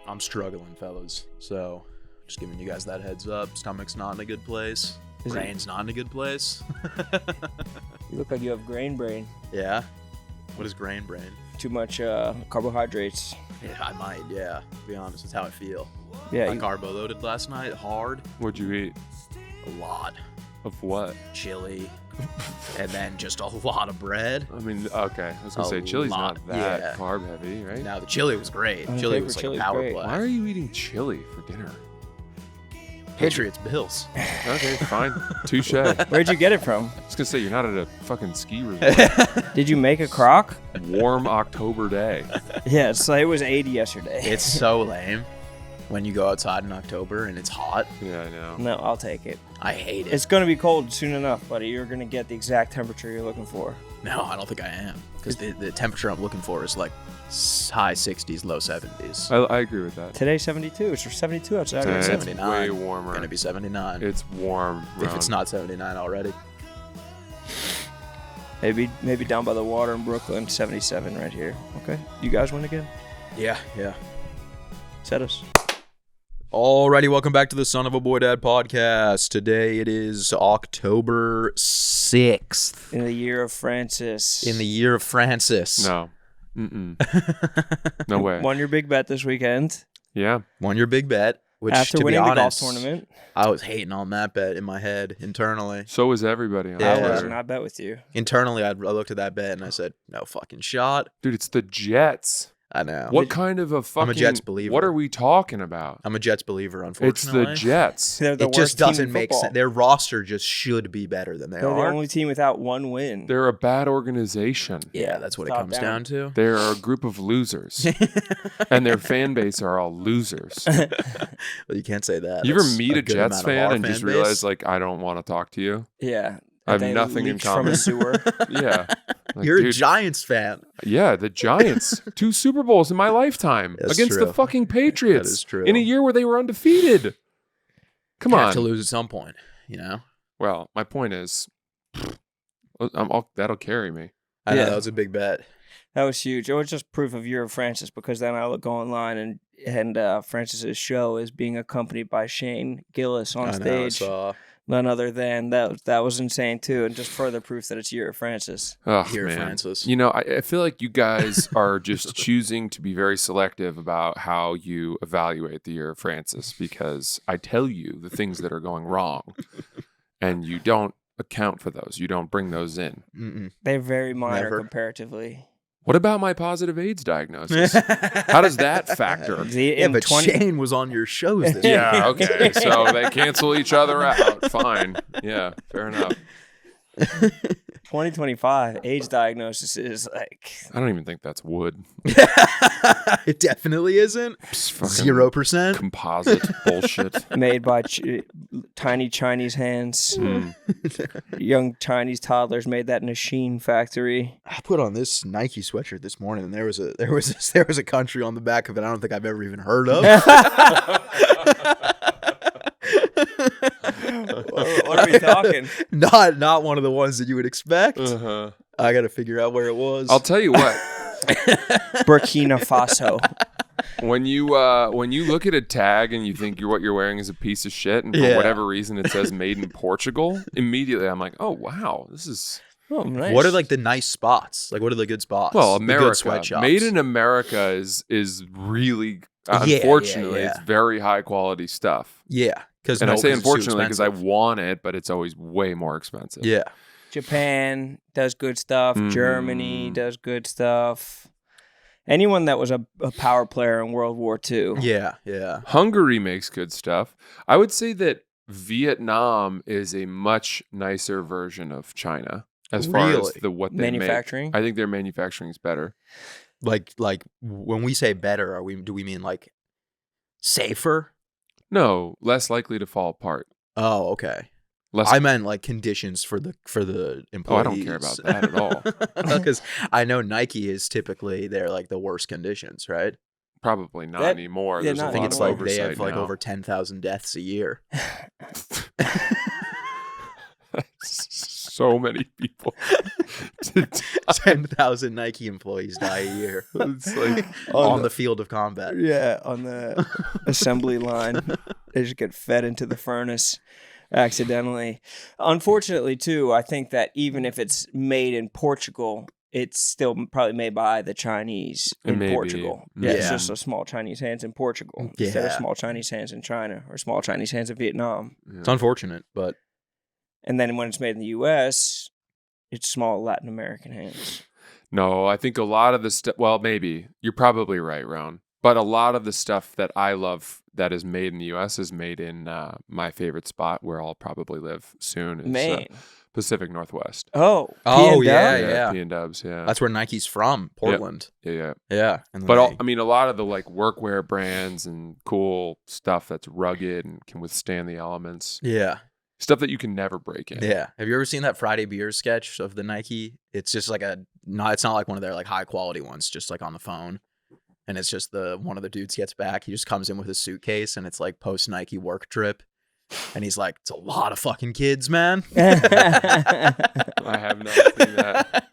I'm struggling, fellas. So, just giving you guys that heads up. Stomach's not in a good place. Brain's not in a good place. You look like you have grain brain. Yeah? What is grain brain? Too much carbohydrates. Yeah, I might, yeah. To be honest, that's how I feel. Yeah. I carbo loaded last night, hard. What'd you eat? A lot. Of what? Chili. And then just a lot of bread. I mean, okay. I was going to say, chili's not that carb heavy, right? Now, the chili was great. Oh, Chili was like a power great. play. Why are you eating chili for dinner? Patriots, Bills. Okay, fine. Touche. Where'd you get it from? I was going to say, you're not at a fucking ski resort. Did you make a crock? Warm October day. Yeah, so it was 80 yesterday. It's so lame when you go outside in October and it's hot. Yeah, I know. No, I'll take it. I hate it. It's going to be cold soon enough, buddy. You're going to get the exact temperature you're looking for. No, I don't think I am. Because the temperature I'm looking for is like high 60s, low 70s. I agree with that. Today's 72. It's 72 outside. It's 79. way warmer. Gonna be 79. It's warm. If it's not 79 already. Maybe down by the water in Brooklyn, 77 right here. Okay. You guys win again? Yeah. Set us. Alrighty, welcome back to the Son of a Boy Dad podcast. Today it is October 6th. In the year of Francis. In the year of Francis. No. Mm-mm. No way. Won your big bet this weekend. Yeah. Won your big bet, which After to winning be the golf honest, tournament. I was hating on that bet in my head internally. So was everybody on Yeah. I that was ladder. not bet with you. Internally, I looked at that bet and I said, no fucking shot. Dude, it's the Jets. I know. What kind of a fucking... Jets believer. What are we talking about? I'm a Jets believer, It's unfortunately. the Jets. They're the It just worst team doesn't in make football. sense. Their roster just should be better than they They're the are. only team without one win. They're a bad organization. Yeah, that's what it Top comes down. down to. They're a group of losers. And their fan base are all losers. Well, you can't say that. You ever That's meet a good Jets amount of fan our and just fan base. realize, like, I don't want to talk to you? Yeah. I have They nothing in leaked from common. a sewer. Yeah. Like, You're a dude, Giants fan. yeah, the Giants. 2 Super Bowls in my lifetime That's against the true. fucking Patriots. That is true. In a year where they were undefeated. Come You have on. to lose at some point, you know? Well, my point is, that'll carry me. I know Yeah. that was a big bet. That was huge. It was just proof of year of Francis because then I go online and Francis's show is being accompanied by Shane Gillis on I know, I stage. saw None other than that was insane too, and just further proof that it's year of Francis. Oh, Here, man. Francis. You know, I feel like you guys are just choosing to be very selective about how you evaluate the year of Francis because I tell you the things that are going wrong and you don't account for those. You don't bring those in. Mm-mm. They're very minor Never. comparatively. What about my positive AIDS diagnosis? How does that factor? Yeah, but Shane was on your shows this year. Yeah, okay. So they cancel each other out. Fine. Yeah, fair enough. 2025 AIDS diagnosis is like I don't even think that's wood. It definitely isn't. It's fucking 0%. composite bullshit. made by tiny Chinese hands. Mm. Young Chinese toddlers made that in a Sheen factory. I put on this Nike sweatshirt this morning, and there was a country on the back of it I don't think I've ever even heard of. What are we talking? Not one of the ones that you would expect. Uh-huh. I got to figure out where it was. I'll tell you what. Burkina Faso. When you look at a tag and you think what you're wearing is a piece of shit, and for Yeah. whatever reason it says "Made in Portugal," immediately I'm like, "Oh wow, this is Oh, nice. What are like the nice spots? Like what are the good spots? well The good America." sweatshops. Made in America is really Yeah, unfortunately yeah. it's very high quality stuff. Yeah, because And I say unfortunately because I want it, but it's always way more expensive. Yeah, Japan does good stuff. Mhm. Germany does good stuff. Anyone that was a power player in World War II. yeah. Hungary makes good stuff. I would say that Vietnam is a much nicer version of China as far as Really? what they Manufacturing? make. I think their manufacturing is better. Like when we say better, do we mean like safer? No, less likely to fall apart. Oh, okay. Less. I meant like conditions for the employees. Oh, I don't care about that at all. Because I know Nike is typically they're like the worst conditions, right? Probably not That- anymore. yeah, There's not a I think lot it's of like oversight they have like now. over 10,000 deaths a year. So many people. 10,000 Nike employees die a year. It's like on the field of combat. Yeah, on the assembly line. They just get fed into the furnace accidentally. Unfortunately, too, I think that even if it's made in Portugal, it's still probably made by the Chinese in Portugal. Yeah, it's just a small Chinese hands in Portugal instead of small Chinese hands in China or small Chinese hands in Vietnam. Yeah. It's unfortunate, but... And then when it's made in the U.S., it's small Latin American hands. No, I think a lot of the stuff, well, maybe. You're probably right, Ron. But a lot of the stuff that I love that is made in the U.S. is made in my favorite spot where I'll probably live soon. Is, Maine. Pacific Northwest. Oh, yeah. P&Dubs, yeah. That's where Nike's from, Portland. Yep. Yeah. But I mean, a lot of the like workwear brands and cool stuff that's rugged and can withstand the elements. Yeah. Stuff that you can never break in. Yeah. Have you ever seen that Friday Beers sketch of the Nike? It's just like it's not like one of their like high quality ones, just like on the phone. And it's just one of the dudes gets back. He just comes in with his suitcase and it's like post Nike work trip. And he's like, it's a lot of fucking kids, man. I have not seen that.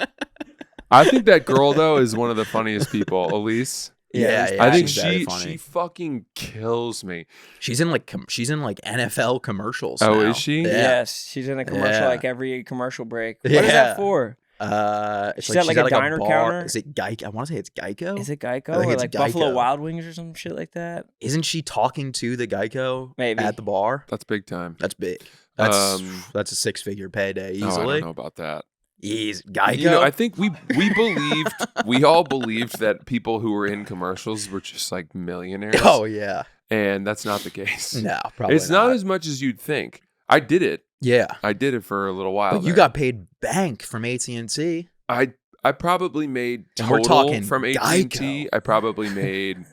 I think that girl, though, is one of the funniest people. Elise. Yeah. I think she fucking kills me. She's in like NFL commercials. Oh, now. Is she? Yeah. Yes, she's in a commercial like every commercial break. What Yeah. is that for? She's at like a diner counter. Is it Geico? I want to say it's Geico. Is it Geico I think or it's like Geico. Buffalo Wild Wings or some shit like that? Isn't she talking to the Geico Maybe at the bar? That's big time. That's big. That's a 6-figure payday easily. Oh, I don't know about that. Geico. You know, I think we all believed that people who were in commercials were just like millionaires. Oh yeah, and that's not the case. No, probably it's not as much as you'd think. I did it. Yeah, I did it for a little while. But you got paid bank from AT&T. I probably made we're total talking from AT&T. Geico. I probably made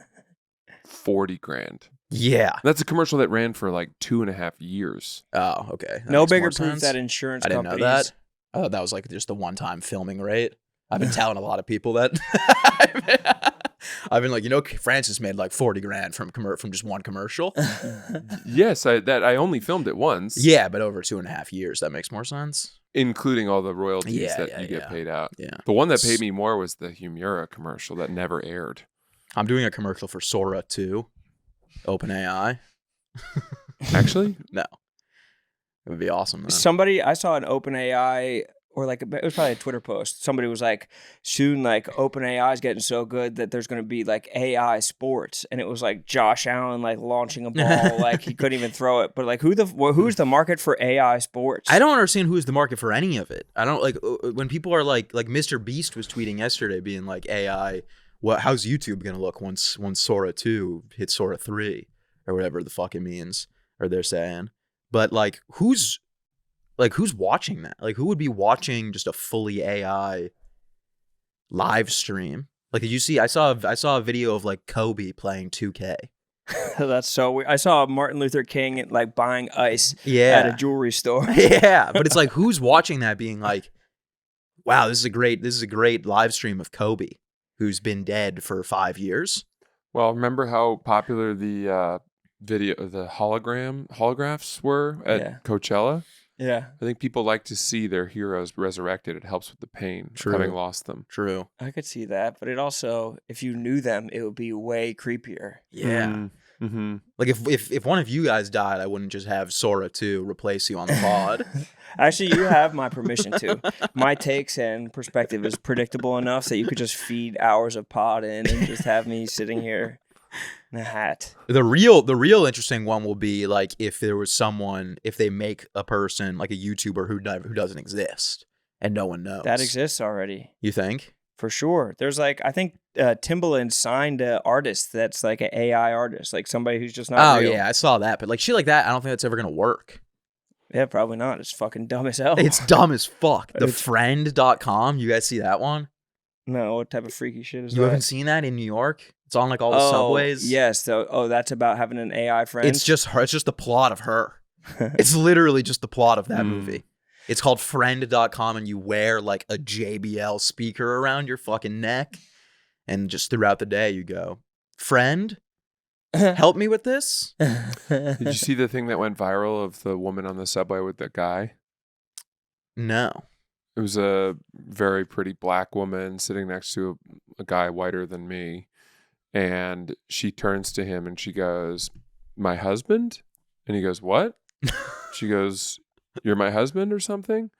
$40,000. Yeah, that's a commercial that ran for like 2.5 years. Oh, okay. No bigger proof that insurance companies. I didn't know that. Oh, that was like just the one-time filming rate. I've been telling a lot of people that. I've been like, Francis made like $40,000 from just one commercial. Yes, I only filmed it once. Yeah, but over 2.5 years, that makes more sense. Including all the royalties that you get paid out. Yeah. The one that paid me more was the Humura commercial that never aired. I'm doing a commercial for Sora 2, OpenAI. Actually? No. It would be awesome, man. I saw an OpenAI, or like it was probably a Twitter post. Somebody was like, soon like OpenAI is getting so good that there's going to be like AI sports, and it was like Josh Allen like launching a ball like he couldn't even throw it. But like who's the market for AI sports? I don't understand who's the market for any of it. I don't like when people are like Mr. Beast was tweeting yesterday being like AI. How's YouTube going to look once Sora 2 hits Sora 3 or whatever the fuck it means, or they're saying. But like who's watching that? Like who would be watching just a fully AI live stream? Like did you see I saw a video of like Kobe playing 2K. That's so weird. I saw Martin Luther King like buying ice at a jewelry store. Yeah, but it's like who's watching that being like, wow, this is a great live stream of Kobe, who's been dead for 5 years. Well, remember how popular the holographs were at Coachella? Yeah. I think people like to see their heroes resurrected. It helps with the pain of having lost them. True. I could see that, but it also, if you knew them, it would be way creepier. Yeah. Mm-hmm. Like if one of you guys died, I wouldn't just have Sora 2 replace you on the pod. Actually, you have my permission to. My takes and perspective is predictable enough that you could just feed hours of pod in and just have me sitting here in a hat. The real interesting one will be like if they make a person like a YouTuber who doesn't exist and no one knows. That exists already. You think? For sure. There's like, I think Timbaland signed an artist that's like an AI artist, like somebody who's just not real. Oh, yeah, I saw that. But like shit like that, I don't think that's ever going to work. Yeah, probably not. It's fucking dumb as hell. It's dumb as fuck. Thefriend.com. You guys see that one? No, what type of freaky shit is that? You haven't seen that in New York? It's on like all the subways. Yes. That's about having an AI friend. It's just her. It's just the plot of her. It's literally just the plot of that movie. It's called friend.com, and you wear like a JBL speaker around your fucking neck. And just throughout the day you go, friend, help me with this. Did you see the thing that went viral of the woman on the subway with the guy? No. It was a very pretty black woman sitting next to a guy whiter than me. And she turns to him and she goes, "My husband?" And he goes, "What?" She goes, "You're my husband or something?"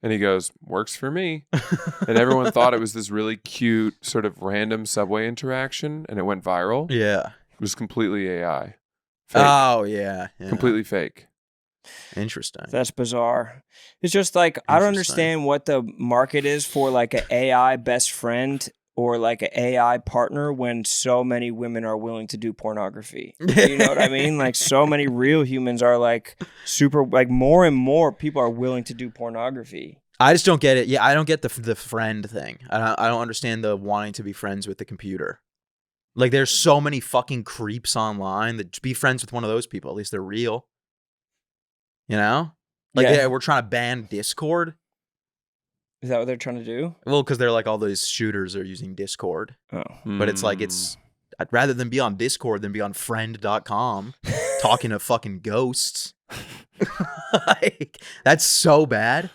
And he goes, "Works for me." And everyone thought it was this really cute sort of random subway interaction, and it went viral. Yeah. It was completely AI. Fake. Oh yeah. Completely fake. Interesting. That's bizarre. It's just like I don't Interesting. understand what the market is for like an AI best friend or like an AI partner when so many women are willing to do pornography. You know what I mean? Like so many real humans are like super like more and more people are willing to do pornography. I just don't get it. Yeah, I don't get the friend thing. I don't understand the wanting to be friends with the computer. Like, there's so many fucking creeps online that just be friends with one of those people. At least they're real. You know? Like, Yeah. yeah, we're trying to ban Discord. Is that what they're trying to do? Well, because they're like all those shooters are using Discord. Oh. But it's like, I'd rather than be on Discord than be on friend.com talking to fucking ghosts. Like, that's so bad.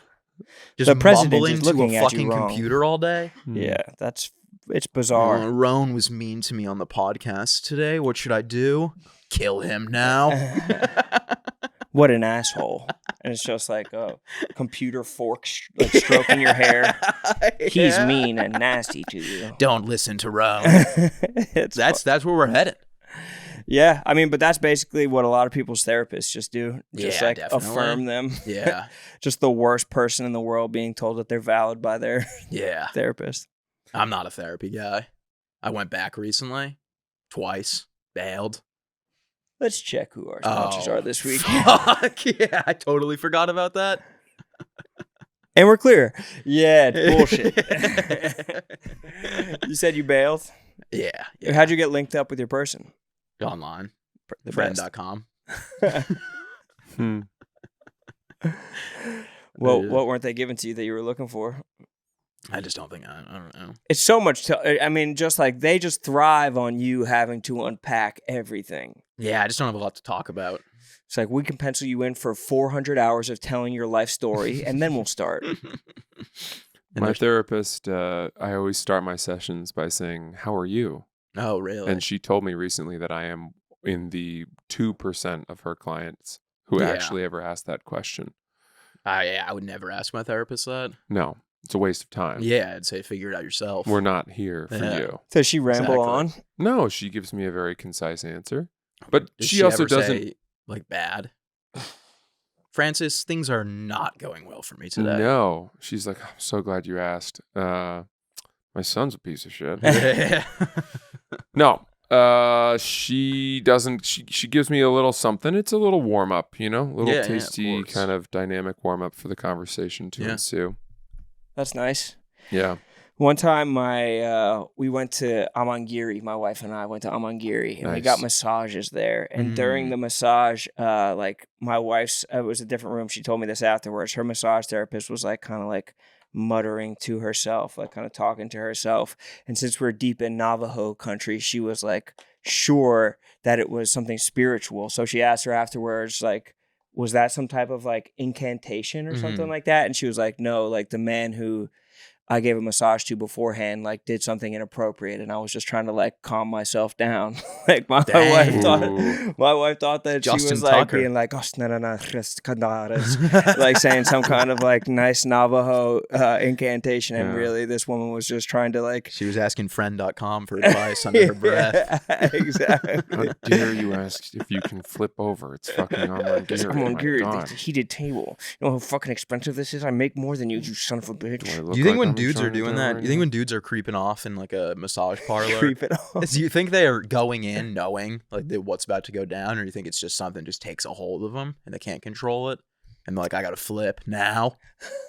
Just The president mumbling is to looking a at you fucking wrong. computer all day. Yeah, it's bizarre. Roan was mean to me on the podcast today. What should I do? Kill him now. What an asshole. And it's just like a computer fork like stroking your hair. He's Yeah. mean and nasty to you. Don't listen to Roan. It's That's where we're headed. Yeah, I mean, but that's basically what a lot of people's therapists just do. Just Yeah, like definitely. affirm them. Yeah. Just the worst person in the world being told that they're valid by their Yeah. therapist. I'm not a therapy guy. I went back recently. Twice. Bailed. Let's check who our sponsors are this week. Fuck yeah. I totally forgot about that. And we're clear. Yeah, it's bullshit. You said you bailed? Yeah. How'd you get linked up with your person? Online. The Friend.com. Well, what weren't they giving to you that you were looking for? I just don't think I don't know. It's so much. I mean, just like they just thrive on you having to unpack everything. Yeah, I just don't have a lot to talk about. It's like we can pencil you in for 400 hours of telling your life story, and then we'll start. My therapist, I always start my sessions by saying, "How are you?" Oh, really? And she told me recently that I am in the 2% of her clients who Yeah. actually ever ask that question. I would never ask my therapist that. No, it's a waste of time. Yeah, I'd say figure it out yourself. We're not here for Yeah. you. Does she ramble Exactly. on? No, she gives me a very concise answer. But Does she also ever doesn't. say, like, bad? Francis, things are not going well for me today. No. She's like, "I'm so glad you asked. My son's a piece of shit." Yeah. No. She doesn't. She gives me a little something. It's a little warm up, a little Yeah, of tasty course. kind of dynamic warm up for the conversation to Yeah. ensue. That's nice. Yeah. One time, we went to Amangiri. My wife and I went to Amangiri, and we got Nice. massages there. And during the massage, like my wife's, it was a different room. She told me this afterwards. Her massage therapist was like kind of like muttering to herself, like kind of talking to herself. And since we're deep in Navajo country, she was like sure that it was something spiritual. So she asked her afterwards, like, was that some type of like incantation or something like that? And she was like, no, like the man who I gave a massage to beforehand, like did something inappropriate, and I was just trying to like calm myself down. Like my Dang. wife Ooh. thought that she Justin was like Tucker. being like, like saying some kind of like nice Navajo incantation, and Yeah. really this woman was just trying to like She was asking friend.com for advice under her breath. Yeah, exactly. How dare you ask if you can flip over? It's fucking Amangiri. Come on, My Gary, God. the heated table. You know how fucking expensive this is? I make more than you son of a bitch. Do I look Do you think like when I'm dudes are trying to doing do it that, right you think now? when dudes are creeping off in like a massage parlor, Creep it off. do you think they are going in knowing like what's about to go down, or do you think it's just something just takes a hold of them and they can't control it? And they're like, I got to flip now.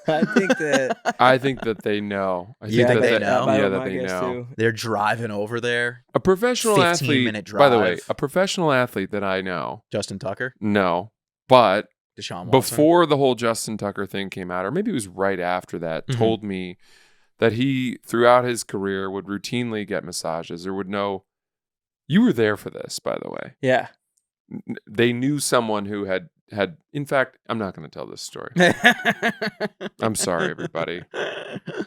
I think that I think that they know. I You think they know? Yeah, that that my they guess know. too. They're driving over there. A professional 15-minute athlete, by the way, drive. a professional athlete that I know, Justin Tucker, no, but Deshaun Watson. before the whole Justin Tucker thing came out, or maybe it was right after that, Mhm. told me that he, throughout his career, would routinely get massages or would know. You were there for this, by the way. Yeah. They knew someone who had had. In fact, I'm not going to tell this story. I'm sorry, everybody.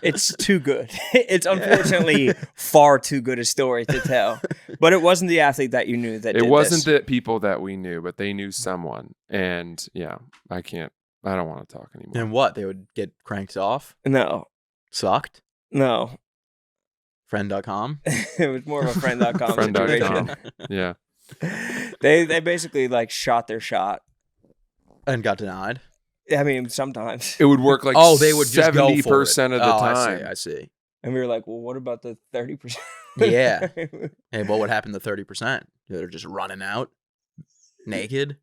It's too good. It's unfortunately far too good a story to tell. But it wasn't the athlete that you knew that did It wasn't this. the people that we knew, but they knew someone. And yeah, I don't want to talk anymore. And what? They would get cranked off? No. Sucked? No. Friend.com? It was more of a friend.com Friend.com. situation. Yeah. They basically like shot their shot. And got denied? I mean, sometimes. It would work like They would just go for it. 70% of the time. I see. And we were like, well, what about the 30%? Yeah. Hey, what would happen to 30%? They're just running out naked.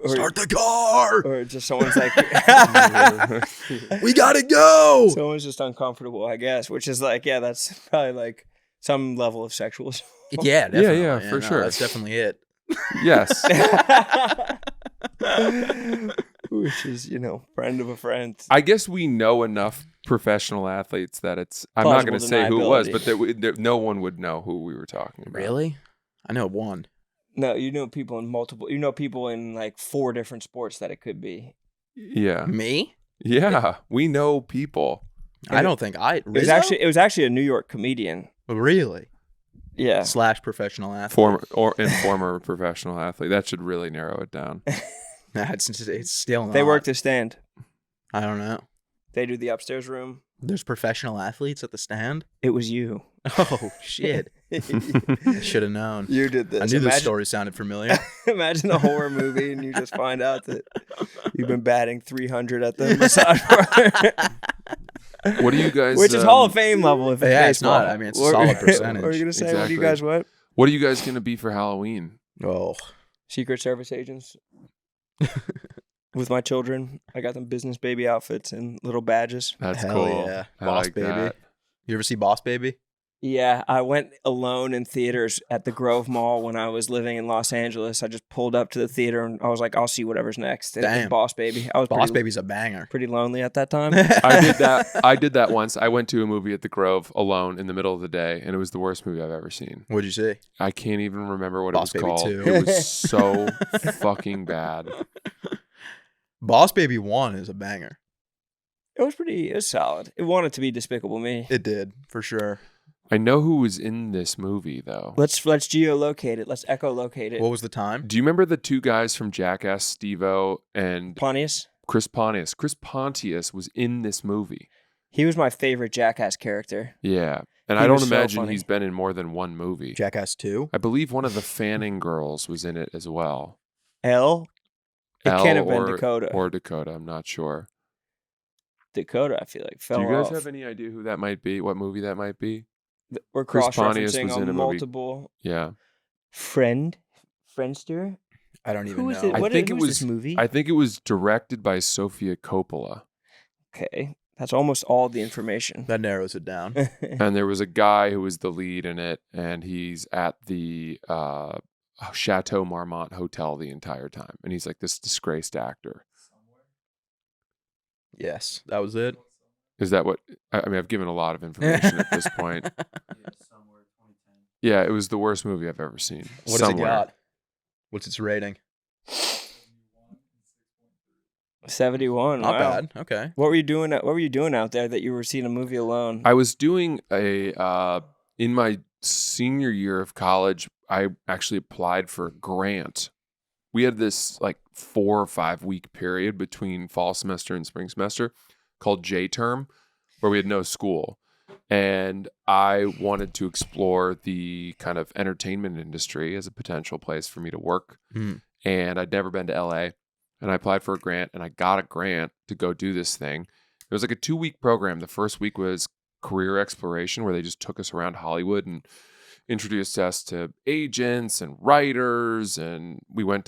Start the car! Or just someone's like, We gotta go! someone's just uncomfortable, I guess, which is like, yeah, that's probably like some level of sexual assault. Yeah, definitely. Yeah, for sure. That's definitely it. Yes. Which is, friend of a friend. I guess we know enough professional athletes that I'm not going to say who it was, but no one would know who we were talking about. Really? I know one. No, people in people in like 4 different sports that it could be. Yeah. Me? Yeah. We know people. I don't think It was actually a New York comedian. Really? Yeah. / professional athlete. Former professional athlete. That should really narrow it down. Nah, it's still not. They work the stand. I don't know. They do the upstairs room. There's professional athletes at the stand? It was you. Oh, shit. I should have known. You did this. I knew this story sounded familiar. Imagine a horror movie and you just find out that you've been batting 300 at the massage parlor. What do you guys... Which is Hall of Fame level if it's Yeah, baseball. it's not. I mean, it's a solid percentage. What are you going to say? Exactly. What do you guys want? What are you guys going to be for Halloween? Oh. Secret Service agents. With my children. I got them business baby outfits and little badges. That's Hell cool. yeah. I Boss like Baby. that. You ever see Boss Baby? Yeah, I went alone in theaters at the Grove Mall when I was living in Los Angeles. I just pulled up to the theater and I was like, I'll see whatever's next. And it was Damn. Boss Baby. I was Boss Baby's a banger. pretty lonely at that time. I did that once. I went to a movie at the Grove alone in the middle of the day, and it was the worst movie I've ever seen. What'd you see? I can't even remember what Boss it was Baby called. 2. It was so fucking bad. Boss Baby 1 is a banger. It was solid. It wanted to be Despicable Me. It did, for sure. I know who was in this movie, though. Let's geolocate it. Let's echolocate it. What was the time? Do you remember the 2 guys from Jackass, Steve-O and Pontius? Chris Pontius? Chris Pontius was in this movie. He was my favorite Jackass character. Yeah. And He I don't was so imagine funny. he's been in more than one movie. Jackass 2? I believe one of the Fanning girls was in it as well. L? It can't have been or, Dakota. Or Dakota, I'm not sure. Dakota, I feel like, fell Do you guys off. have any idea who that might be? What movie that might be? We're Chris Pontius cross-referencing was in on a movie. multiple... Yeah. Friendster? I don't even Who know. is it? I think it who was this movie? I think it was directed by Sofia Coppola. Okay. That's almost all the information. That narrows it down. And there was a guy who was the lead in it, and he's at the Chateau Marmont Hotel the entire time. And he's like this disgraced actor. Yes, that was it. Is that what... I mean, I've given a lot of information at this point. Yeah, it was the worst movie I've ever seen. What Somewhere. has it got? What's its rating? 71. Not wow. bad. Okay. What were you doing out there that you were seeing a movie alone? I was doing in my senior year of college, I actually applied for a grant. We had this like 4 or 5 week period between fall semester and spring semester called J term, where we had no school. And I wanted to explore the kind of entertainment industry as a potential place for me to work. And I'd never been to LA. And I applied for a grant, and I got a grant to go do this thing. It was like a 2-week program. The first week was career exploration, where they just took us around Hollywood and introduced us to agents and writers. And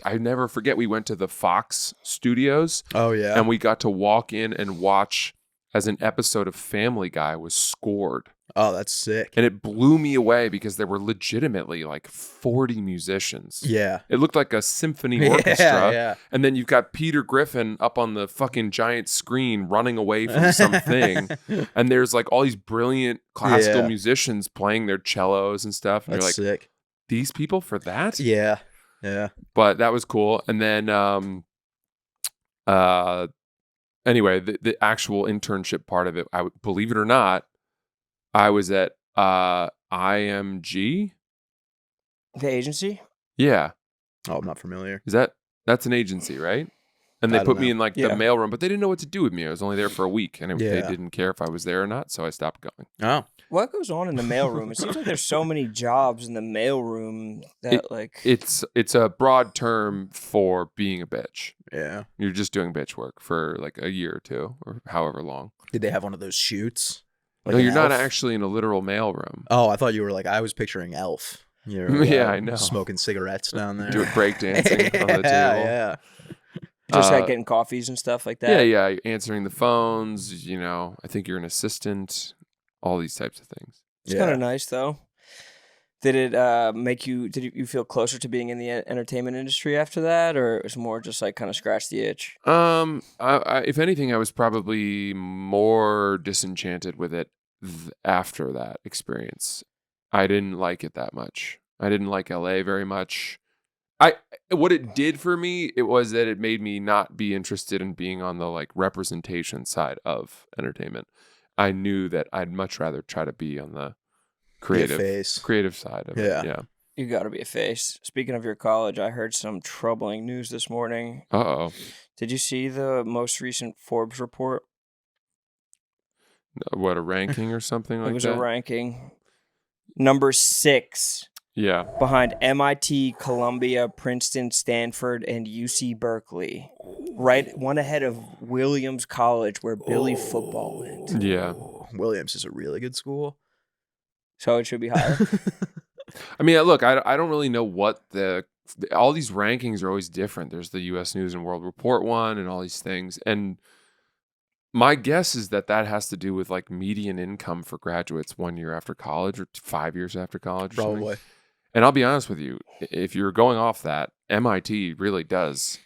I never forget, we went to the Fox studios. Oh, yeah. And we got to walk in and watch as an episode of Family Guy was scored. Oh, that's sick. And it blew me away because there were legitimately like 40 musicians. Yeah. It looked like a symphony orchestra. Yeah. And then you've got Peter Griffin up on the fucking giant screen running away from something. And there's like all these brilliant classical Yeah. musicians playing their cellos and stuff. And That's you're like, sick. these people for that? Yeah. Yeah. But that was cool. And then Anyway, the actual internship part of it, believe it or not, I was at IMG. The agency? Yeah. Oh, I'm not familiar. That's an agency, right? And I they don't put me know. in like Yeah. the mailroom, but they didn't know what to do with me. I was only there for a week, and they Yeah. didn't care if I was there or not, so I stopped going. Oh, What goes on in the mailroom? It seems like there's so many jobs in the mailroom that It's a broad term for being a bitch. yeah. You're just doing bitch work for like a year or two, or however long. Did they have one of those shoots? Like no, an you're not elf? actually in a literal mailroom. Oh, I thought you were like, I was picturing Elf. You're, Yeah, I know. Smoking cigarettes down there. Doing breakdancing on the table. Yeah. just like getting coffees and stuff like that. Yeah, answering the phones. I think you're an assistant. All these types of things. It's kind of nice though. Did it make you? Did you feel closer to being in the entertainment industry after that, or it was more just like kind of scratch the itch? If anything, I was probably more disenchanted with it after that experience. I didn't like it that much. I didn't like LA very much. What it did for me, it was that it made me not be interested in being on the like representation side of entertainment. I knew that I'd much rather try to be on the creative side of it. Yeah. You got to be a face. Speaking of your college, I heard some troubling news this morning. Uh-oh. Did you see the most recent Forbes report? What, a ranking or something like that? It was a ranking. Number 6. Yeah. Behind MIT, Columbia, Princeton, Stanford, and UC Berkeley. Right, one ahead of Williams College, where Billy football went. Yeah. Williams is a really good school. So it should be higher. I mean, look, I don't really know what all these rankings are always different. There's the U.S. News and World Report one and all these things. And my guess is that has to do with like median income for graduates 1 year after college or 5 years after college. Or Probably. something. And I'll be honest with you, if you're going off that, MIT really does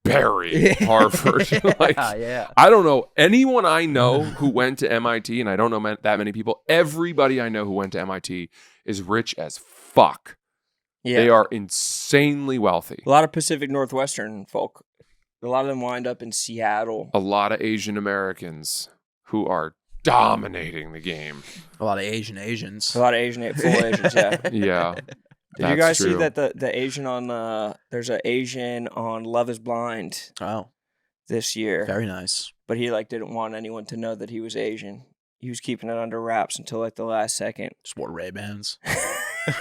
bury Harvard. Yeah. I don't know anyone I know who went to MIT, and I don't know that many people. Everybody I know who went to MIT is rich as fuck. Yeah. They are insanely wealthy. A lot of Pacific Northwestern folk. A lot of them wind up in Seattle. A lot of Asian Americans who are dominating the game. A lot of Asians. A lot of full Asians, yeah. Yeah. Did you guys see that the Asian on there's an Asian on Love Is Blind Oh, this year, very nice. but he like didn't want anyone to know that he was Asian. He was keeping it under wraps until like the last second. Just wore Ray-Bans. I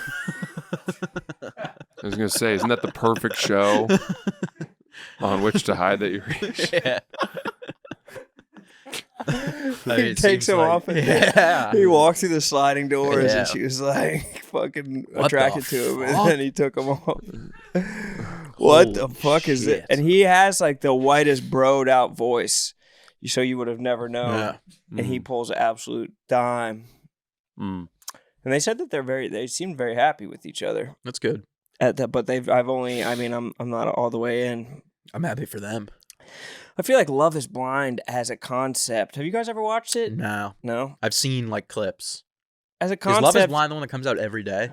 was going to say, isn't that the perfect show on which to hide that you're Asian? Yeah. He takes him off and he walks through the sliding doors and she was like fucking attracted to him and then he took him off. What the fuck is it? And he has like the whitest broed out voice. So you would have never known. Yeah. And he pulls an absolute dime. Mm. And they said that they seemed very happy with each other. That's good. At that, but I'm not all the way in. I'm happy for them. I feel like Love Is Blind as a concept. Have you guys ever watched it? No. No. I've seen like clips. As a Is concept. Love Is Blind the one that comes out every day?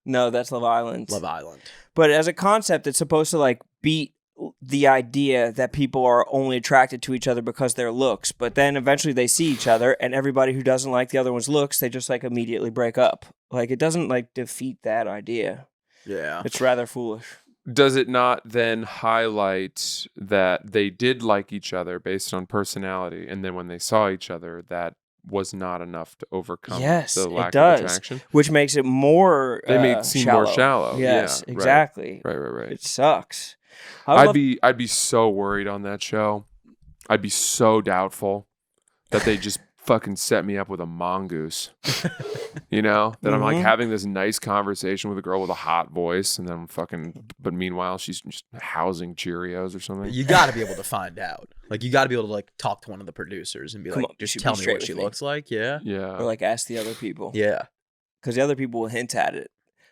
No, that's Love Island. Love Island. But as a concept, it's supposed to like beat the idea that people are only attracted to each other because their looks. But then eventually they see each other, and everybody who doesn't like the other one's looks, they just like immediately break up. Like it doesn't like defeat that idea. Yeah. It's rather foolish. Does it not then highlight that they did like each other based on personality, and then when they saw each other, that was not enough to overcome the lack of attraction? Which makes it more They make it seem more shallow. Yes, Yeah, exactly. Right. It sucks. I'd be so worried on that show. I'd be so doubtful that they just fucking set me up with a mongoose. You know? That I'm like having this nice conversation with a girl with a hot voice, and then but meanwhile she's just housing Cheerios or something. You got to be able to find out. Like you got to be able to like talk to one of the producers and be Come like, on, just be tell me straight what she with me. looks like. Yeah. Yeah. Or like ask the other people. Yeah. Because the other people will hint at it.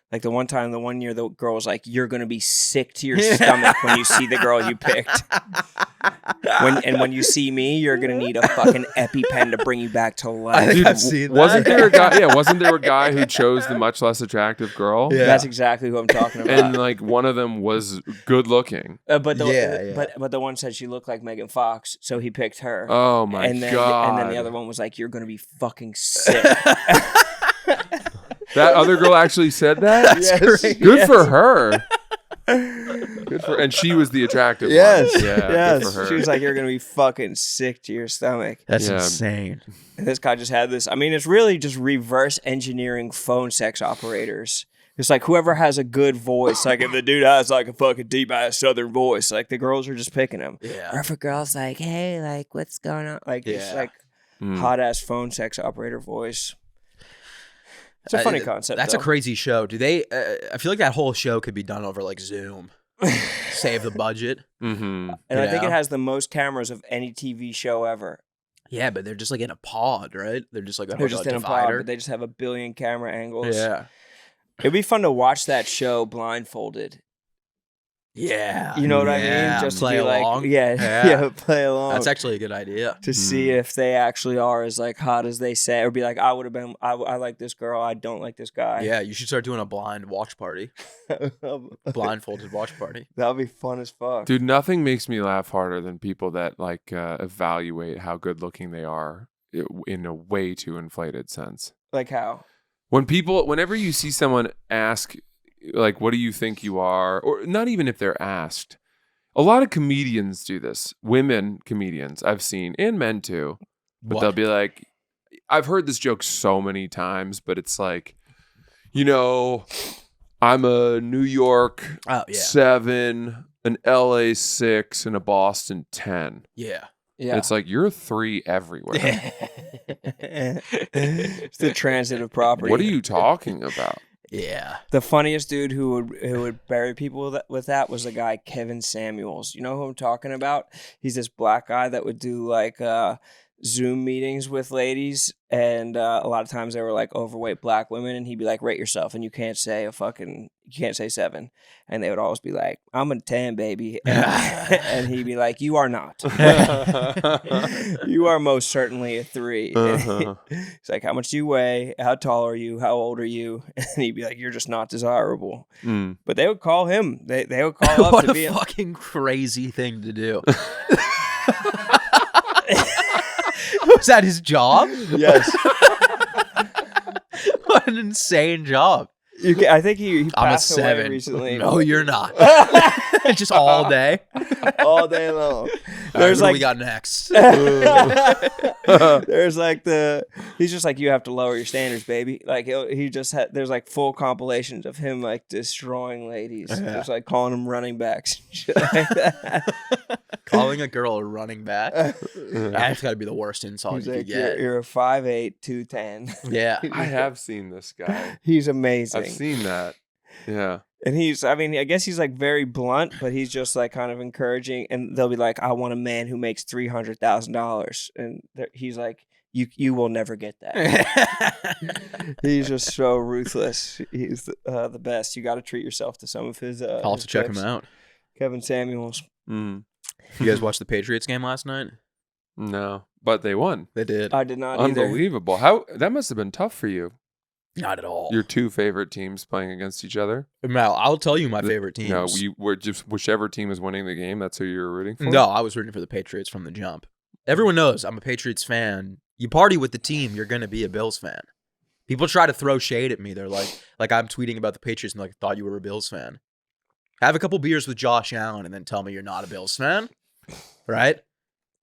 Like the one year, the girl was like, "You're gonna be sick to your stomach when you see the girl you picked. When you see me, you're gonna need a fucking EpiPen to bring you back to life." I think Dude, I've seen that. wasn't there a guy? Yeah, wasn't there a guy who chose the much less attractive girl? Yeah. That's exactly who I'm talking about. And like one of them was good looking. But Yeah. but the one said she looked like Megan Fox, so he picked her. Oh my and then god! and then the other one was like, "You're gonna be fucking sick." That other girl actually said that. Yes. Good for her. Good for, and she was the attractive Yes. one. Yeah, Yes. good for her. She was like, "You're gonna be fucking sick to your stomach." That's Yeah. insane. And this guy just had this. I mean, it's really just reverse engineering phone sex operators. It's like whoever has a good voice. Like if the dude has like a fucking deep ass southern voice, like the girls are just picking him. Or Yeah. if a girl's like, "Hey, like what's going on?" Like it's Yeah. like Mm. hot ass phone sex operator voice. It's a funny concept. That's though. a crazy show. Do they? I feel like that whole show could be done over like Zoom. Save the budget. Mm-hmm. And I think Yeah. it has the most cameras of any TV show ever. Yeah, but they're just like in a pod, right? They're just like They're just in a pod, divider. but they just have a billion camera angles. Yeah. It'd be fun to watch that show blindfolded. Yeah. You know what I Yeah, mean? Just play to be along. like, yeah, Yeah. yeah, play along. That's actually a good idea. to see if they actually are as like hot as they say, or be like, I would have been, I like this girl, I don't like this guy. Yeah, you should start doing a blind watch party. Blindfolded watch party. That'd be fun as fuck. Dude, nothing makes me laugh harder than people that like evaluate how good looking they are in a way too inflated sense. Like how? Whenever you see someone ask, like, what do you think you are? Or not even if they're asked. A lot of comedians do this. Women comedians I've seen, and men too. But What? they'll be like, I've heard this joke so many times, but it's like, I'm a New York Oh yeah. 7, an LA 6, and a Boston 10. Yeah. Yeah. It's like, you're a 3 everywhere. It's the transitive property. What are you talking about? Yeah. The funniest dude who would bury people with that was the guy Kevin Samuels. You know who I'm talking about? He's this black guy that would do like Zoom meetings with ladies, and a lot of times they were like overweight black women, and he'd be like, "Rate yourself," and you can't say 7, and they would always be like, "I'm a 10, baby," and he'd be like, "You are not. You are most certainly a 3." Uh-huh. He's like, "How much do you weigh? How tall are you? How old are you?" And he'd be like, "You're just not desirable." Mm. But they would call him. They would call up What to a be. fucking crazy thing to do. Was that his job? Yes. What an insane job. I think he I'm a passed away 7. recently. No, you're not. Just all day. All day long. There's There's what like we got next. there's like he's just like, you have to lower your standards, baby. Like he just had, there's like full compilations of him like destroying ladies, just like calling them running backs, and shit like that. Calling a girl a running back. That's got to be the worst insult He's you like, could get. you're a 5'8", 210. Yeah. I have seen this guy. He's amazing. I've seen that. Yeah. And I guess he's like very blunt, but he's just like kind of encouraging. And they'll be like, "I want a man who makes $300,000," and he's like, "You will never get that." He's just so ruthless. He's the best. You got to treat yourself to some of his. I'll have his to check him clips. out. Kevin Samuels. Mm. You guys watched the Patriots game last night? No, but they won. They did. I did not either. Unbelievable. How that must have been tough for you. Not at all. Your 2 favorite teams playing against each other. Mal, I'll tell you my favorite teams. No, you were just whichever team was winning the game. That's who you were rooting for. No, I was rooting for the Patriots from the jump. Everyone knows I'm a Patriots fan. You party with the team, you're going to be a Bills fan. People try to throw shade at me. They're like I'm tweeting about the Patriots and like, thought you were a Bills fan. Have a couple beers with Josh Allen and then tell me you're not a Bills fan, right?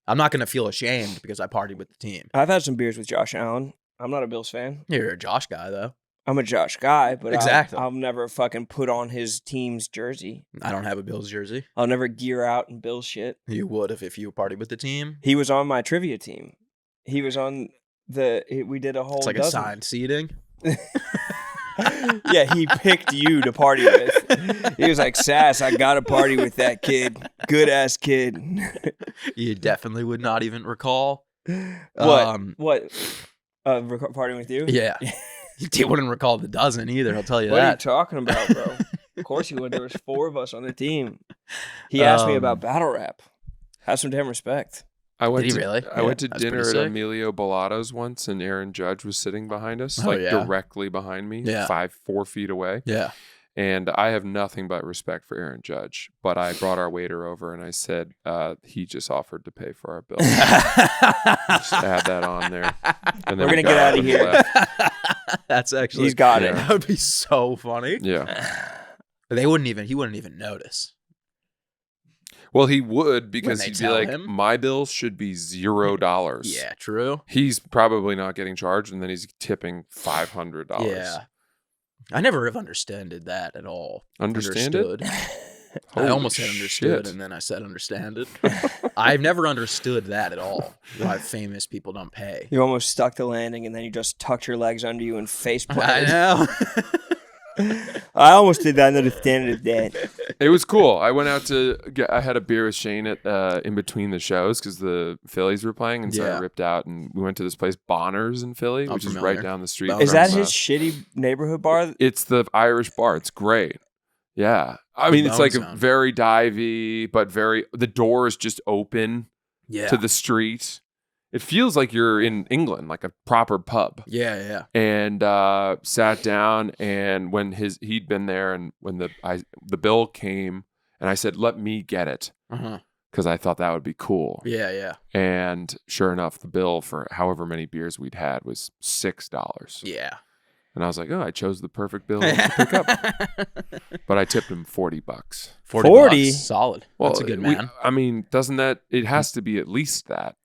I'm not going to feel ashamed because I partied with the team. I've had some beers with Josh Allen. I'm not a Bills fan. You're a Josh guy, though. I'm a Josh guy, but Exactly. I'll never fucking put on his team's jersey. I don't have a Bills jersey. I'll never gear out and Bills shit. You would if you partied with the team. He was on my trivia team. He was on we did a whole It's like dozen. assigned seating. Yeah, he picked you to party with. He was like, "Sass, I got to party with that kid. Good ass kid." You definitely would not even recall. What? Partying with you? Yeah. He wouldn't recall the dozen either. I'll tell you What are you that. talking about, bro? Of course he would. There was 4 of us on the team. He asked me about battle rap. Have some damn respect. I went Did he to, really? I went to That's dinner pretty at sick. Emilio Bellato's once, and Aaron Judge was sitting behind us, Oh, like yeah. directly behind me, Yeah. 4 feet away. Yeah. And I have nothing but respect for Aaron Judge. But I brought our waiter over and I said, he just offered to pay for our bill. Just add that on there. And We're we gonna got get up outta and here. left. That's actually. He's got Yeah. it. That would be so funny. Yeah. He wouldn't even notice. Well, he would, because they he'd be tell like, him? my bill should be $0. Yeah, true. He's probably not getting charged, and then he's tipping $500. Yeah. I never have understood that at all. Understand it? I Holy almost said understood, shit. and then I said understand it. I've never understood that at all. Why famous people don't pay. You almost stuck the landing, and then you just tucked your legs under you and face I planted. know. I almost did not understand it, Dad. It was cool. I went out to I had a beer with Shane at in between the shows because the Phillies were playing, and so I Yeah. ripped out and we went to this place Bonner's in Philly, I'm which is familiar. right down the street. Bonner's. Is from, that his shitty neighborhood bar? It's the Irish bar. It's great. Yeah, I mean it's Bone like a Zone. very divey, but the door is just open Yeah. to the street. It feels like you're in England, like a proper pub. Yeah. And sat down, and when he'd been there, and when the bill came, and I said, let me get it, Uh-huh. because I thought that would be cool. Yeah. And sure enough, the bill for however many beers we'd had was $6. Yeah. And I was like, oh, I chose the perfect bill to pick up. But I tipped him $40. 40? bucks. Solid. Well, That's a good man. I mean, doesn't that, it has to be at least that.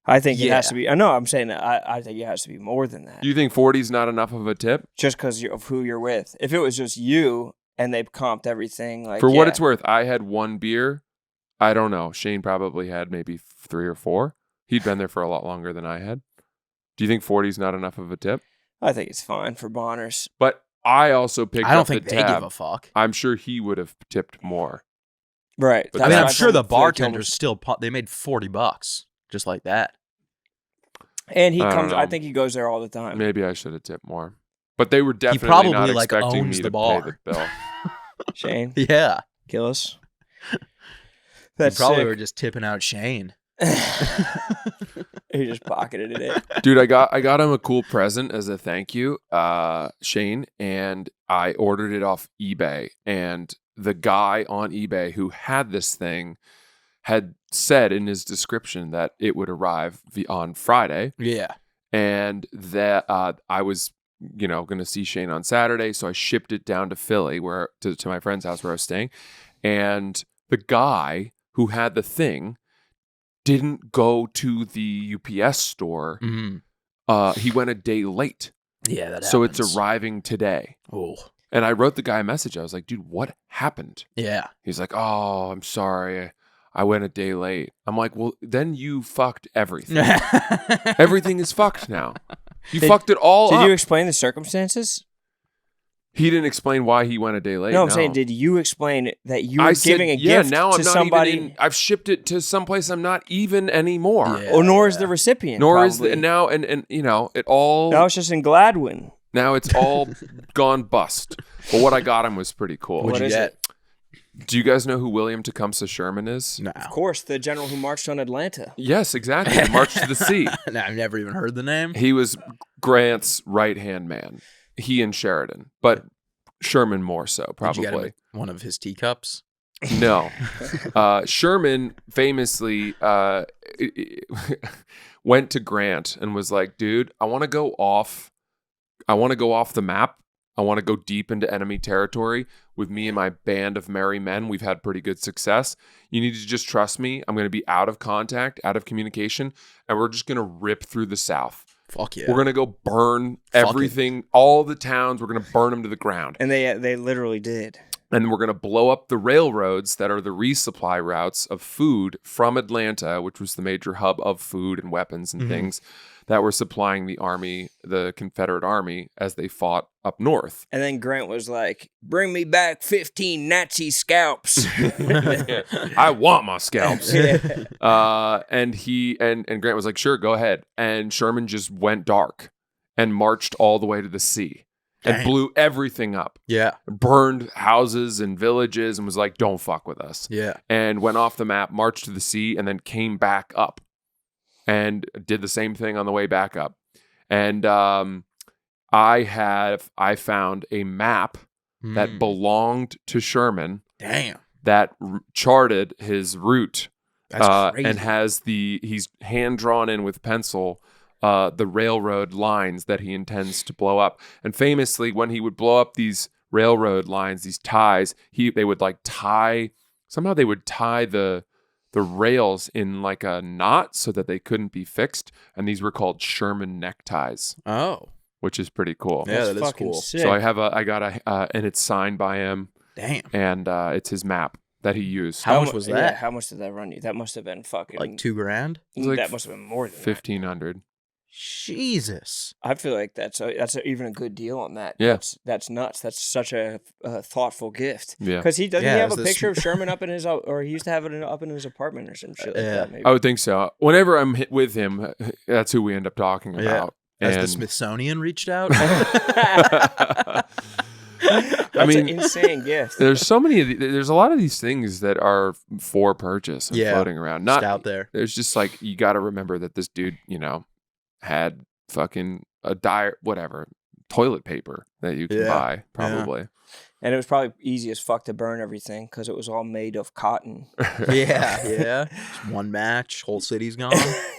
I think it has Yeah. to be. I know I'm saying that. I think it has to be more than that. You think 40 is not enough of a tip? Just because of who you're with. If it was just you and they comped everything, like For what yeah. it's worth, I had one beer. I don't know. Shane probably had maybe 3 or 4. He'd been there for a lot longer than I had. Do you think 40 is not enough of a tip? I think it's fine for Bonners. But I also picked I don't up think the they tab. give a fuck. I'm sure he would have tipped more. Right. But I mean, that's I'm why sure the Philly told bartenders us- still they made $40 just like that. And he I don't comes. I know. think he goes there all the time. Maybe I should have tipped more. But they were definitely probably, not like, expecting owns me the to bar. pay the bill. Shane, Yeah. kill us. They That's probably sick. were just tipping out Shane. He just pocketed it. Dude, I got him a cool present as a thank you, Shane, and I ordered it off eBay. And the guy on eBay who had this thing had said in his description that it would arrive on Friday, Yeah. and that I was, going to see Shane on Saturday, so I shipped it down to Philly, to my friend's house where I was staying, and the guy who had the thing didn't go to the UPS store. Mm-hmm. He went a day late. Yeah, that So happens. it's arriving today. Oh. And I wrote the guy a message. I was like, dude, what happened? Yeah. He's like, oh, I'm sorry. I went a day late. I'm like, well, then you fucked everything. Everything is fucked now. You fucked it all Did up. you explain the circumstances? He didn't explain why he went a day late. No, I'm saying, did you explain that you were I said, giving a yeah, gift now to I'm not somebody? even in, I've shipped it to someplace I'm not even anymore. Yeah. Or nor is the recipient. Nor is probably. and now and it all Now it's just in Gladwin. now it's all gone bust. But what I got him was pretty cool. What'd What you is get? Do you guys know who William Tecumseh Sherman is? No. Of course, the general who marched on Atlanta. Yes, exactly. The March to the Sea. No, I've never even heard the name. He was Grant's right-hand man. He and Sheridan, but Sherman more so, Did you get him probably. one of his teacups? No. Sherman famously went to Grant and was like, dude, I want to go off the map. I want to go deep into enemy territory with me and my band of merry men. We've had pretty good success. You need to just trust me. I'm going to be out of contact, out of communication, and we're just going to rip through the South. Fuck yeah. We're going to go burn Fuck it. everything, all the towns. We're going to burn them to the ground. And they literally did. And we're going to blow up the railroads that are the resupply routes of food from Atlanta, which was the major hub of food and weapons and Mhm. things that were supplying the army, the Confederate Army, as they fought up north. And then Grant was like, "Bring me back 15 Nazi scalps." I want my scalps. Yeah. And Grant was like, sure, go ahead. And Sherman just went dark and marched all the way to the sea and Dang. blew everything up. Yeah. Burned houses and villages and was like, don't fuck with us. Yeah. And went off the map, marched to the sea, and then came back up and did the same thing on the way back up. And I found a map that belonged to Sherman Damn. that charted his route. That's crazy. And he's hand drawn in with pencil the railroad lines that he intends to blow up. And famously, when he would blow up these railroad lines, these ties, they would tie the rails in like a knot so that they couldn't be fixed. And these were called Sherman neckties, Oh. which is pretty cool. Yeah, that is fucking cool. sick. So I got and it's signed by him, Damn. and it's his map that he used. How much was Yeah, that? how much did that run you? That must have been fucking Like $2,000? was like that must have been more than that. 1,500. Jesus. I feel like that's even a good deal on that. Yeah. That's nuts. That's such a thoughtful gift. Yeah. Because he doesn't Yeah, he have is a this- picture of Sherman up in his or he used to have it up in his apartment or some shit like Yeah. that. Maybe. I would think so. Whenever I'm with him, that's who we end up talking Yeah. about. Has the And- Smithsonian reached out? That's an mean, insane gift. there's so many. There's a lot of these things that are for purchase and Yeah. floating around. Just Not out there. There's just like you got to remember that this dude, had fucking a toilet paper that you can Yeah. buy probably. And it was probably easy as fuck to burn everything because it was all made of cotton. Yeah. Yeah. Just one match, whole city's gone.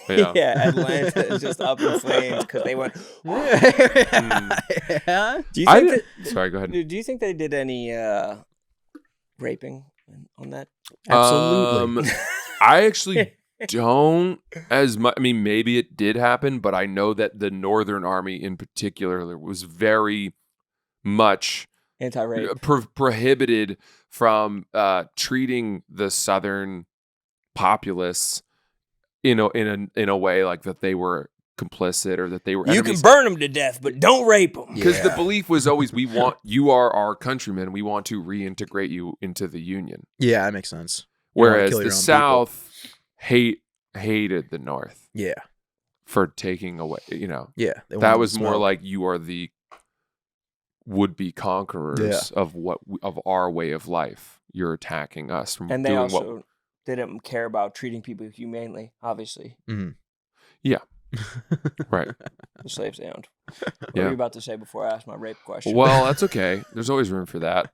Yeah. Atlanta is just up in flames because they went. Yeah. Do you think Sorry, go ahead. do you think they did any raping on that? Absolutely. I actually don't as much. I mean, maybe it did happen, but I know that the Northern Army in particular was very much Anti-rape. prohibited from treating the Southern populace in a way like that they were complicit or that they were You can enemies. burn them to death, but don't rape them. Because the Yeah. belief was always, you are our countrymen. We want to reintegrate you into the Union. Yeah, that makes sense. You don't wanna Whereas kill the your own South hated the North Yeah. for taking away, Yeah. they that wanted was to more smoke. like you are the would-be conquerors of our way of life. You're attacking us from And they doing also what. didn't care about treating people humanely, obviously. Right. The slaves owned. What Yeah. were you about to say before I asked my rape question? Well, that's okay. There's always room for that.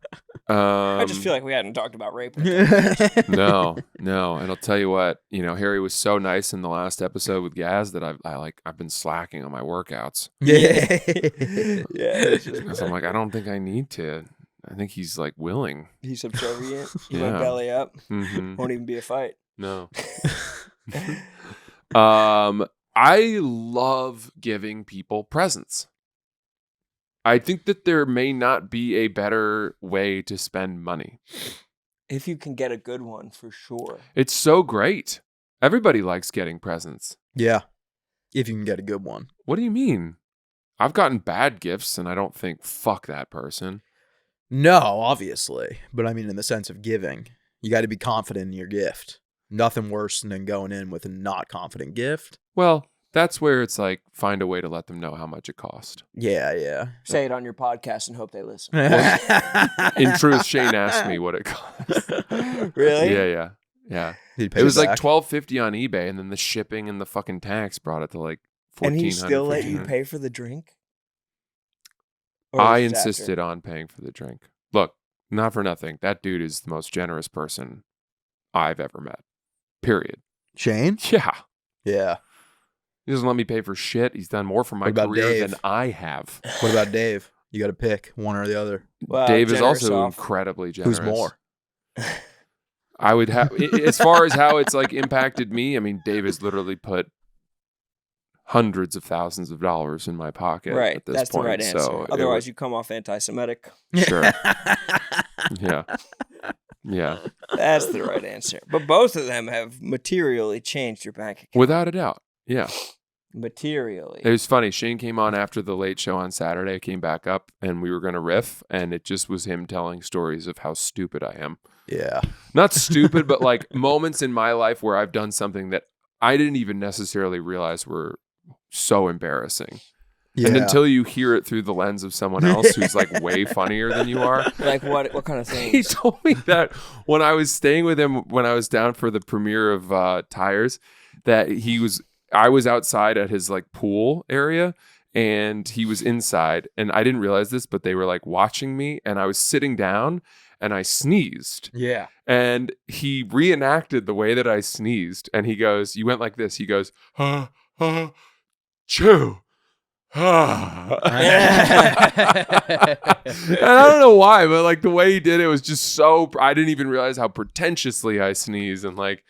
I just feel like we hadn't talked about rape. No. And I'll tell you what, Harry was so nice in the last episode with Gaz that I've been slacking on my workouts. Yeah. Yeah. So I'm like, I don't think I need to. I think he's like willing. He's subservient. He Yeah. went belly up. Mm-hmm. Won't even be a fight. No. I love giving people presents. I think that there may not be a better way to spend money. If you can get a good one, for sure. It's so great. Everybody likes getting presents. Yeah. If you can get a good one. What do you mean? I've gotten bad gifts and I don't think, fuck that person. No, obviously. But I mean, in the sense of giving, you got to be confident in your gift. Nothing worse than going in with a not confident gift. Well, that's where it's like, find a way to let them know how much it cost. Yeah, yeah. Say it on your podcast and hope they listen. In truth, Shane asked me what it cost. Really? Yeah. He'd pay It was you like back. $12.50 on eBay, and then the shipping and the fucking tax brought it to like $1,400. And he still let you $1,500. pay for the drink? Or I was it after? insisted on paying for the drink. Look, not for nothing. That dude is the most generous person I've ever met. Period. Shane? Yeah. Yeah. He doesn't let me pay for shit. He's done more for my What about career Dave? than I have. What about Dave? You got to pick one or the other. Well, Dave is generous also off. incredibly generous. Who's more? I would have, as far as how it's like impacted me, I mean, Dave has literally put hundreds of thousands of dollars in my pocket Right. at this That's point. the right answer. So it Otherwise, was- you come off anti-Semitic. Sure. Yeah. Yeah. That's the right answer. But both of them have materially changed your bank account. Without a doubt. Yeah. Materially. It was funny. Shane came on after the late show on Saturday. I came back up and we were going to riff, and it just was him telling stories of how stupid I am. Yeah. Not stupid, but like moments in my life where I've done something that I didn't even necessarily realize were so embarrassing. Yeah. And until you hear it through the lens of someone else who's like way funnier than you are. Like what kind of He things? told me that when I was staying with him when I was down for the premiere of Tires, that I was outside at his like pool area and he was inside, and I didn't realize this, but they were like watching me, and I was sitting down and I sneezed. Yeah. And he reenacted the way that I sneezed, and he goes, "You went like this." He goes, chew. And I don't know why, but like the way he did it was just so, I didn't even realize how pretentiously I sneeze, and like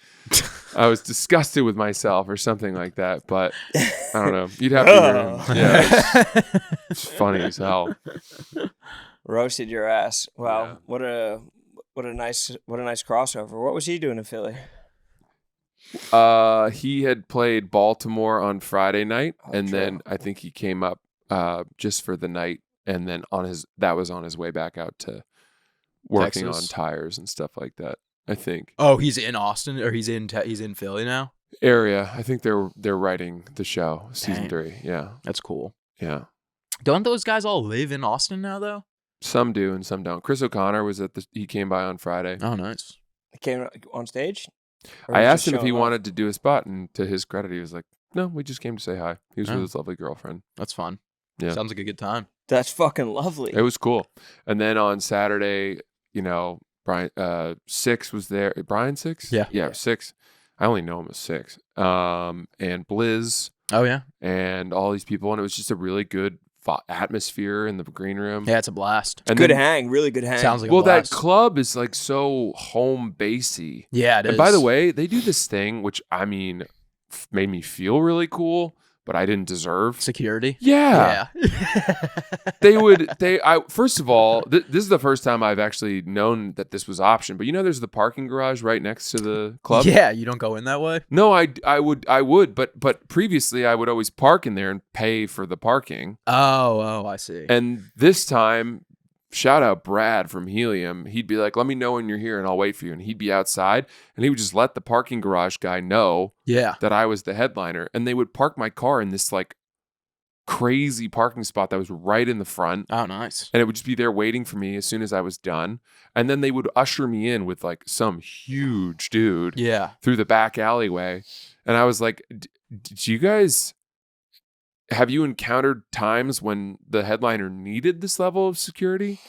I was disgusted with myself or something like that. But I don't know. You'd have to hear him. Yeah, it's funny as hell. Roasted your ass. Wow. Yeah. What a nice crossover. What was he doing in Philly? He had played Baltimore on Friday night, and true. then I think he came up just for the night, and then that was on his way back out to working Texas. on Tires and stuff like that. I think. Oh, he's in Austin, or he's in Philly now. Area. I think they're writing the show season Dang. 3. Yeah, That's cool. yeah. Don't those guys all live in Austin now, though? Some do and some don't. Chris O'Connor was he came by on Friday. Oh, nice. He came on stage? Or I was he asked him if he showing off? wanted to do a spot, and to his credit, he was like, "No, we just came to say hi." He was Oh. with his lovely girlfriend. That's fun. Yeah. Sounds like a good time. That's fucking lovely. It was cool. And then on Saturday, Brian Six was there. Brian Six? Yeah. Yeah, Six. I only know him as Six. And Blizz Oh, yeah. and all these people, and it was just a really good atmosphere in the green room. Yeah, it's a blast. And Good then- hang. Really good hang. Sounds like a Well, that blast. club is like so home basey. Yeah, it is. And by the way, they do this thing which I mean made me feel really cool, but I didn't deserve. Security. Yeah. Yeah. First of all, this is the first time I've actually known that this was option, but there's the parking garage right next to the club. Yeah, you don't go in that way? No, I would, but previously I would always park in there and pay for the parking. Oh, I see. And this time, shout out Brad from Helium. He'd be like, "Let me know when you're here and I'll wait for you." And he'd be outside and he would just let the parking garage guy know Yeah. that I was the headliner. And they would park my car in this like crazy parking spot that was right in the front. Oh, nice. And it would just be there waiting for me as soon as I was done. And then they would usher me in with like some huge dude Yeah. through the back alleyway. And I was like, did you guys, have you encountered times when the headliner needed this level of security?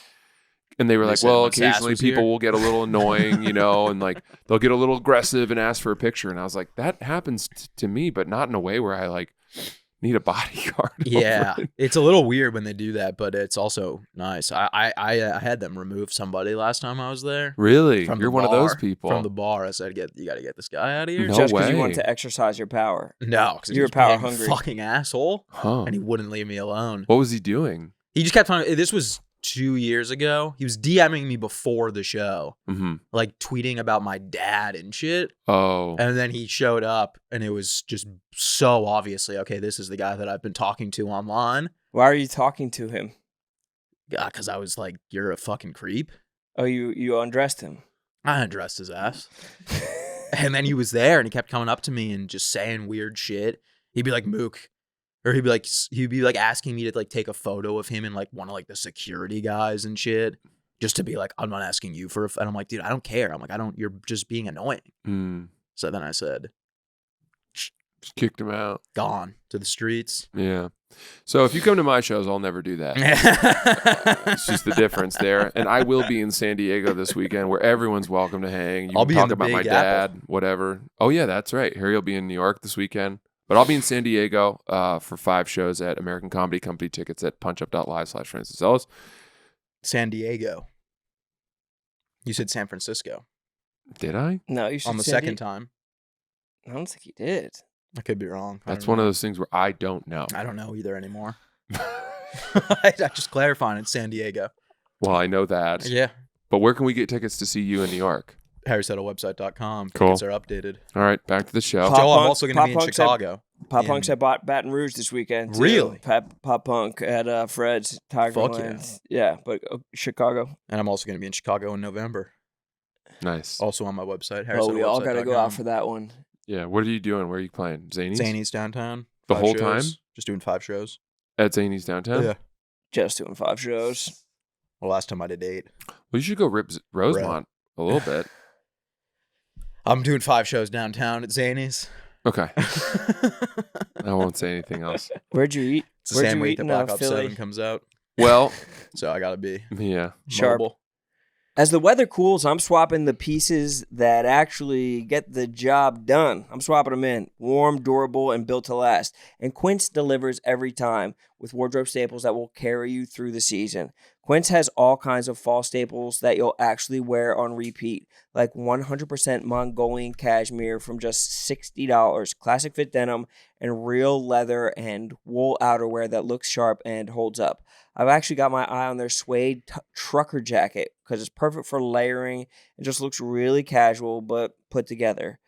And they were They like, said well, when Sass occasionally was people here. will get a little annoying, and like they'll get a little aggressive and ask for a picture. And I was like, that happens to me, but not in a way where I like need a bodyguard. Yeah. over it. It's a little weird when they do that, but it's also nice. I had them remove somebody last time I was there. Really? From the You're one of those bar. people. From the bar. I said, you got to get this guy out of here. No Just because you way. wanted to exercise your power. No, because You're power hungry. fucking asshole, Huh. and he wouldn't leave me alone. What was he doing? He just kept on. This was 2 years ago. He was DMing me before the show, Mm-hmm. like tweeting about my dad and shit. Oh. And then he showed up, and it was just so obviously, okay, this is the guy that I've been talking to online. Why are you talking to him? Yeah, because I was like, you're a fucking creep. Oh, you undressed him. I undressed his ass. And then he was there, and he kept coming up to me and just saying weird shit. He'd be like, Mook. Or he'd be like asking me to like take a photo of him and like one of like the security guys and shit. Just to be like, I'm not asking you for and I'm like, dude, I don't care. I'm like, you're just being annoying. Mm. So then I said, Just kicked him out. gone to the streets. Yeah. So if you come to my shows, I'll never do that. It's just the difference there. And I will be in San Diego this weekend where everyone's welcome to hang. You I'll can be in talk the about my Big Apple. dad, whatever. Oh, yeah, that's right. Harry will be in New York this weekend. But I'll be in San Diego for 5 shows at American Comedy Company. Tickets at punchup.live/Francis Ellis. San Diego. You said San Francisco Did I? No, you should on the send second it- time. I don't think he did. I could be wrong. That's one of those things where I don't know. I don't know either anymore. I just clarifying it's San Diego. Well, I know that. Yeah. But where can we get tickets to see you in New York? HarrySettleWebsite.com. Cool. Tickets are updated. All right, back to the show. Pop Joe, I'm Punk- also going to Pop be in Punk said- Chicago. Pop in- Punk's at Baton Rouge this weekend. Too. Really? Pop Punk at Fred's Tigerland. Yeah, but Chicago. And I'm also going to be in Chicago in November. Nice. Also on my website. Oh, we all got to go out for that one. Yeah, what are you doing? Where are you playing? Zanies? Zany's downtown. The 5 whole shows. time? Just doing 5 shows. At Zany's downtown? Yeah. Just doing 5 shows. Well, last time I did 8. Well, you should go rip Rosemont a little bit. I'm doing 5 shows downtown at Zany's. Okay. I won't say anything else. Where'd you eat? It's the Where'd same you week eat that in Black Ops Philly? 7 comes out. Well, So I got to be yeah. Sharp. mobile. As the weather cools, I'm swapping the pieces that actually get the job done. I'm swapping them in. Warm, durable, and built to last. And Quince delivers every time with wardrobe staples that will carry you through the season. Quince has all kinds of fall staples that you'll actually wear on repeat, like 100% Mongolian cashmere from just $60, classic fit denim, and real leather and wool outerwear that looks sharp and holds up. I've actually got my eye on their suede trucker jacket because it's perfect for layering and just looks really casual but put together.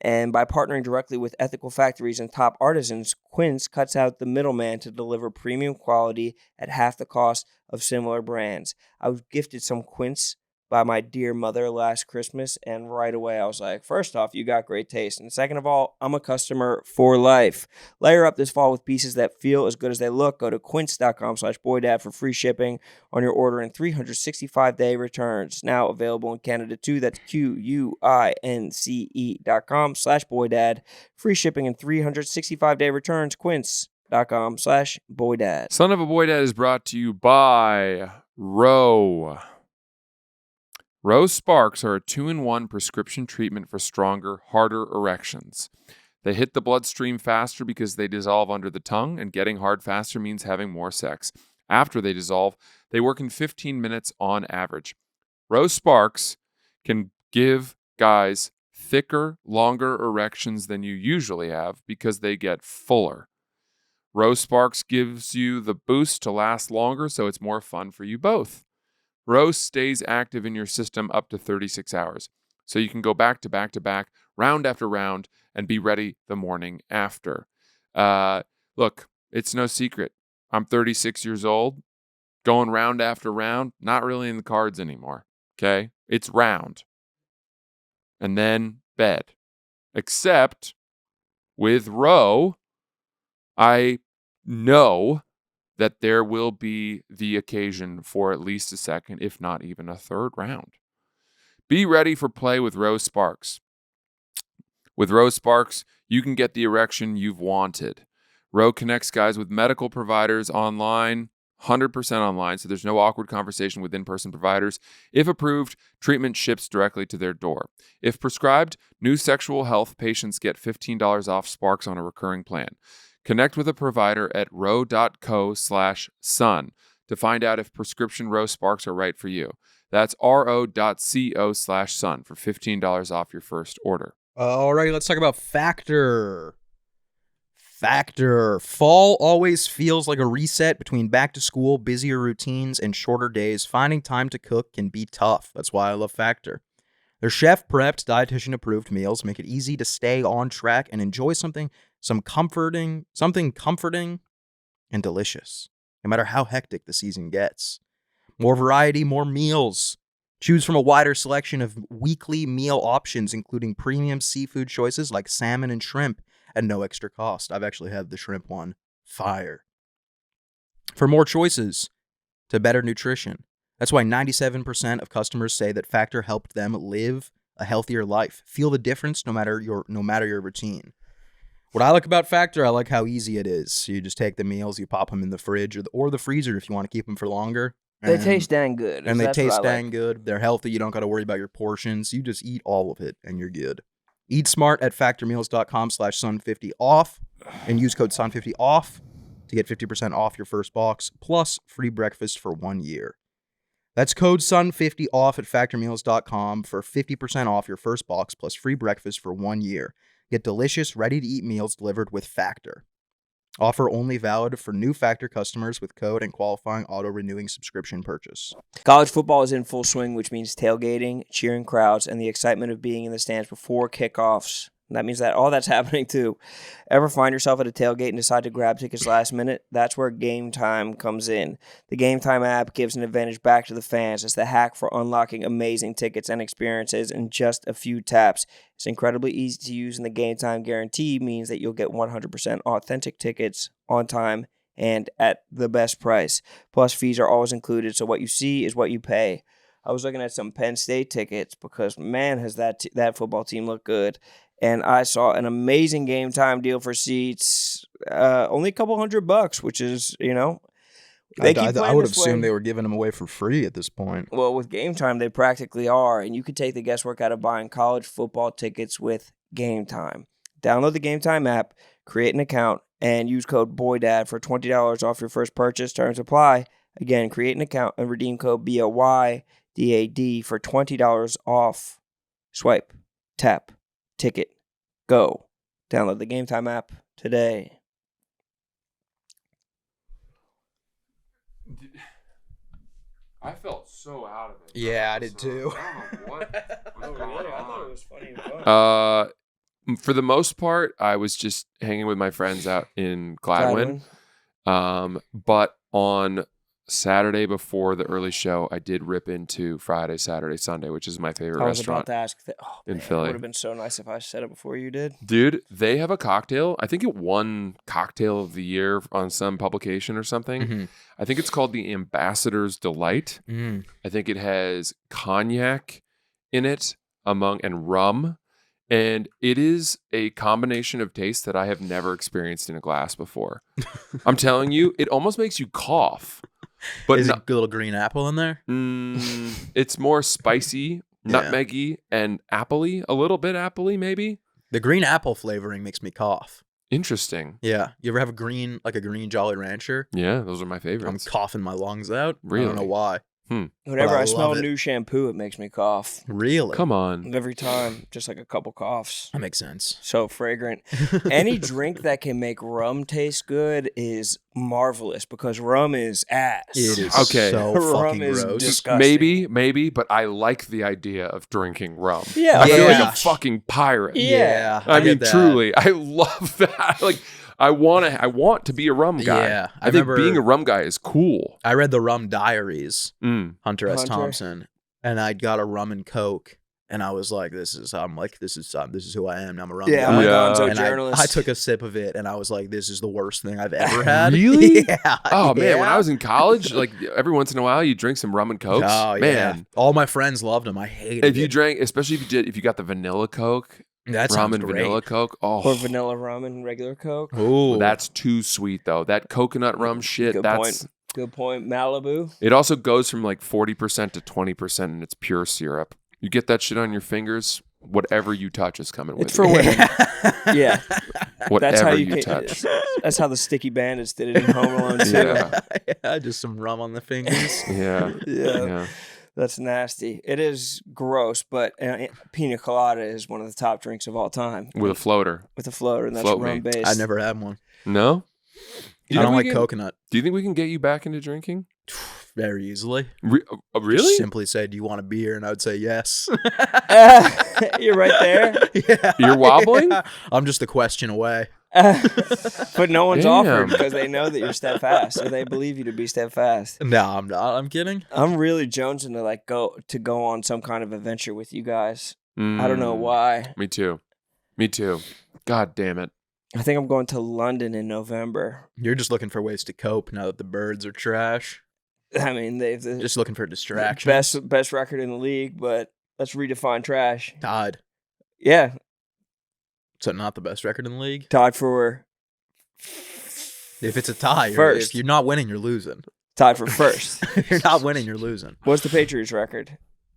And by partnering directly with ethical factories and top artisans, Quince cuts out the middleman to deliver premium quality at half the cost of similar brands. I was gifted some Quince by my dear mother last Christmas, and right away I was like, first off, you got great taste, and second of all, I'm a customer for life. Layer up this fall with pieces that feel as good as they look. Go to quince.com/boydad for free shipping on your order and 365-day returns. Now available in Canada too. That's QUINCE.com/boydad. Free shipping and 365-day returns. Quince.com/boydad. Son of a Boy Dad is brought to you by Roe. Roe Sparks are a 2-in-1 prescription treatment for stronger, harder erections. They hit the bloodstream faster because they dissolve under the tongue, and getting hard faster means having more sex. After they dissolve, they work in 15 minutes on average. Roe Sparks can give guys thicker, longer erections than you usually have because they get fuller. Roe Sparks gives you the boost to last longer, so it's more fun for you both. Roe stays active in your system up to 36 hours, so you can go back to back to back, round after round, and be ready the morning after. Look, it's no secret. I'm 36 years old, going round after round, not really in the cards anymore, okay? It's round. And then bed. Except with Roe, I know that there will be the occasion for at least a second, if not even a third round. Be ready for play with Roe Sparks. With Roe Sparks, you can get the erection you've wanted. Roe connects guys with medical providers online, 100% online, so there's no awkward conversation with in-person providers. If approved, treatment ships directly to their door. If prescribed, new sexual health patients get $15 off Sparks on a recurring plan. Connect with a provider at ro.co/sun to find out if prescription Roe Sparks are right for you. That's ro.co/sun for $15 off your first order. All right, let's talk about Factor. Factor. Fall always feels like a reset between back to school, busier routines, and shorter days. Finding time to cook can be tough. That's why I love Factor. Their chef-prepped, dietitian-approved meals make it easy to stay on track and enjoy something comforting and delicious, no matter how hectic the season gets. More variety, more meals. Choose from a wider selection of weekly meal options, including premium seafood choices like salmon and shrimp at no extra cost. I've actually had the shrimp one. Fire. For more choices to better nutrition. That's why 97% of customers say that Factor helped them live a healthier life. Feel the difference no matter your routine. What I like about Factor, I like how easy it is. You just take the meals, you pop them in the fridge or the freezer if you want to keep them for longer. They taste dang good. And they That's what taste I dang like. good. They're healthy. You don't got to worry about your portions. You just eat all of it and you're good. Eat smart at factormeals.com/sun50 off and use code sun50 off to get 50% off your first box plus free breakfast for 1 year. That's code sun50 off at factormeals.com for 50% off your first box plus free breakfast for 1 year. Get delicious, ready-to-eat meals delivered with Factor. Offer only valid for new Factor customers with code and qualifying auto-renewing subscription purchase. College football is in full swing, which means tailgating, cheering crowds, and the excitement of being in the stands before kickoffs. That means that all that's happening too. Ever find yourself at a tailgate and decide to grab tickets last minute? That's where Game Time comes in. The Game Time app gives an advantage back to the fans. It's the hack for unlocking amazing tickets and experiences in just a few taps. It's incredibly easy to use, and the Game Time guarantee means that you'll get 100% authentic tickets on time and at the best price. Plus, fees are always included, so what you see is what you pay. I was looking at some Penn State tickets because, man, has that football team looked good. And I saw an amazing Game Time deal for seats, only a couple $100, which is, they keep I playing would this assume way. they were giving them away for free at this point. Well, with Game Time, they practically are, and you can take the guesswork out of buying college football tickets with Game Time. Download the Game Time app, create an account, and use code BOYDAD for $20 off your first purchase. Terms apply. Again, create an account and redeem code BOYDAD for $20 off. Swipe, tap, ticket, go. Download the Game Time app today. I felt so out of it. Yeah, I did too. I don't know what was going I thought on. it was funny and fun. For the most part, I was just hanging with my friends out in Gladwin. But on Saturday before the early show, I did rip into Friday, Saturday, Sunday, which is my favorite I was about restaurant to ask that. Oh, in man, Philly. It would have been so nice if I said it before you did. Dude, they have a cocktail. I think it won Cocktail of the Year on some publication or something. Mm-hmm. I think it's called the Ambassador's Delight. Mm. I think it has cognac in it and rum. And it is a combination of tastes that I have never experienced in a glass before. I'm telling you, it almost makes you cough. But Is it a little green apple in there? it's more spicy, nutmeggy, and appley. A little bit appley, maybe. The green apple flavoring makes me cough. Interesting. Yeah. You ever have a green Jolly Rancher? Yeah, those are my I'm favorites. coughing my lungs out. I Really? don't know why. Whenever I I smell love it. new shampoo, it makes me cough. Really? Come on. Every time, just like a couple coughs. That makes sense. So fragrant. Any drink that can make rum taste good is marvelous because rum is ass. It is Okay. so Rum fucking is gross. disgusting. Maybe, but I like the idea of drinking rum. Yeah. I feel like Yeah. a fucking pirate. Yeah. I mean, get that. truly, I love that. Like, I want to be a rum guy. Yeah, I think remember- being a rum guy is cool. I read the Rum Diaries, Hunter S. Hunter? Thompson, and I got a rum and coke, and I was like, "This is who I am. I'm a rum Yeah, guy." I'm a Yeah. gonzo And journalist. I took a sip of it, and I was like, "This is the worst thing I've ever had." Really? Yeah. Oh man, when yeah. I was in college, like every once in a while, you drink some rum and cokes. Oh yeah, Man, all my friends loved them. I hated if you it. drank, especially if you got the vanilla coke, That rum sounds and great. vanilla coke. Oh, Or vanilla rum and regular Coke. Ooh, that's too sweet though. That coconut rum shit. Good that's point. Good point. Malibu. It also goes from like 40% to 20%, and it's pure syrup. You get that shit on your fingers, whatever you touch is coming with It's it. for women. Yeah. Whatever That's how you, you touch. That's how the Sticky Bandits did it in Home Alone too. Yeah. yeah, just some rum on the fingers. Yeah. Yeah. Yeah. That's nasty. It is gross, but pina colada is one of the top drinks of all time. With a floater. With a floater, and that's Float me. rum based. I never had one. No? I don't like we can, coconut Do you think we can get you back into drinking? very easily. Really? Just simply say, "Do you want a beer?" And I would say yes. You're right there. Yeah, You're wobbling? yeah. I'm just a question away. But no one's offered Damn. because they know that you're steadfast, or they believe you to be steadfast. No, I'm not. I'm kidding. I'm really jonesing to go on some kind of adventure with you guys. I don't know why. Me too. Me too. God damn it. I think I'm going to London in November. You're just looking for ways to cope now that the birds are trash. I mean, they've the Just looking for distraction. best record in the league, but let's redefine trash. Tied. Yeah, So not the best record in the league. tied for If it's a tie, First. if you're not winning, you're losing. first. If you're not winning, you're losing. What's the Patriots record?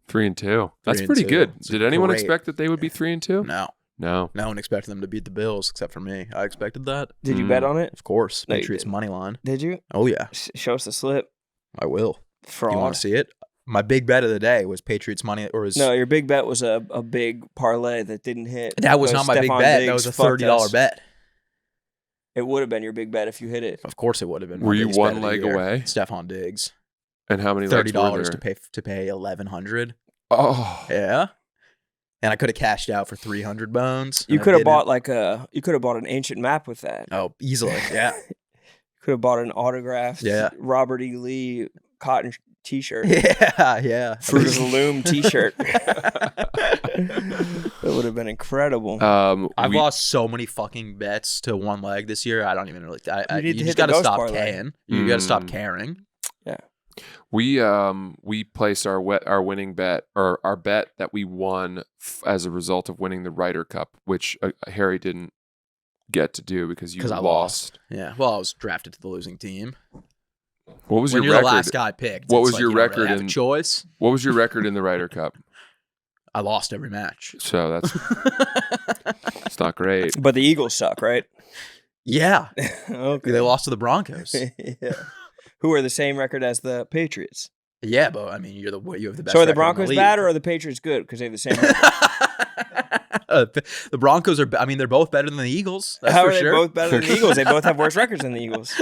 3-2. That's 3-2. pretty good. It's Did anyone great. expect that they would be 3-2? No, No. no one expected them to beat the Bills except for me. I expected that. Did you bet on it? Of course, No, you Patriots didn't. money line. Did you? Oh yeah, Show us the slip. I will. Fraud. You want to see it? My big bet of the day was Patriots money, or was No, your big bet was a big parlay that didn't hit. that was because not my big Stephon bet. Diggs That was a fucked $30 us. bet. It would have been your big bet if you hit it. Of course, it would have been. my Were you biggest bet one of the leg year. away? Stephon Diggs. And how many legs were $30 there? to pay 1,100. Oh. Yeah, and I could have cashed out for 300 bones. You and I could have didn't. bought an ancient map with that. Oh, easily. Yeah, Could have bought an autographed Yeah. Robert E. Lee cotton T-shirt. yeah, yeah. Fruit of the Loom T-shirt. It would have been incredible. I've lost so many fucking bets to one leg this year. I don't even really. You need to you hit just the got to ghost stop parlay. caring. You got to stop caring. We placed our winning bet, or our bet that we won as a result of winning the Ryder Cup, which Harry didn't get to do because you I lost. Yeah. Well, I was drafted to the losing team. What was When your you're record? the last guy picked. What it's was like your you don't record really have in- a choice? What was your record in the Ryder Cup? I lost every match. So that's it's not great. But the Eagles suck, right? Yeah. Okay. They lost to the Broncos. Yeah. Who are the same record as the Patriots? Yeah, but I mean, you have the best. So are the record in Broncos league. bad or are the Patriots good because they have the same record? The Broncos are. I mean, they're both better than the Eagles. That's How for are they sure. both better than the Eagles? They both have worse records than the Eagles.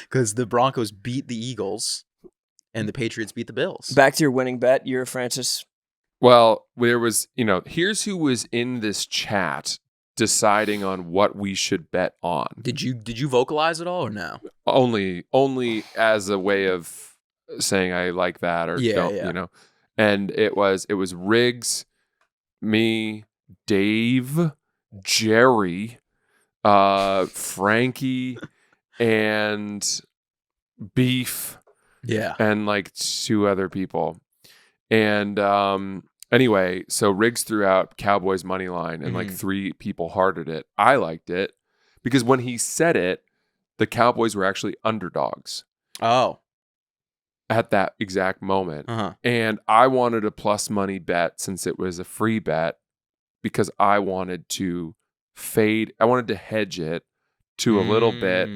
Because the Broncos beat the Eagles, and the Patriots beat the Bills. Back to your winning bet, you're Francis. Well, there was, here's who was in this chat deciding on what we should bet on. Did you vocalize at all or no? Only as a way of saying I like that or don't. And it was Riggs, me, Dave, Jerry, Frankie, and Beef. Yeah. And like 2 other people. And anyway, so Riggs threw out Cowboys money line and like 3 people hearted it. I liked it because when he said it, the Cowboys were actually underdogs Oh. at that exact moment. Uh-huh. And I wanted a plus money bet since it was a free bet because I wanted to hedge it to a little bit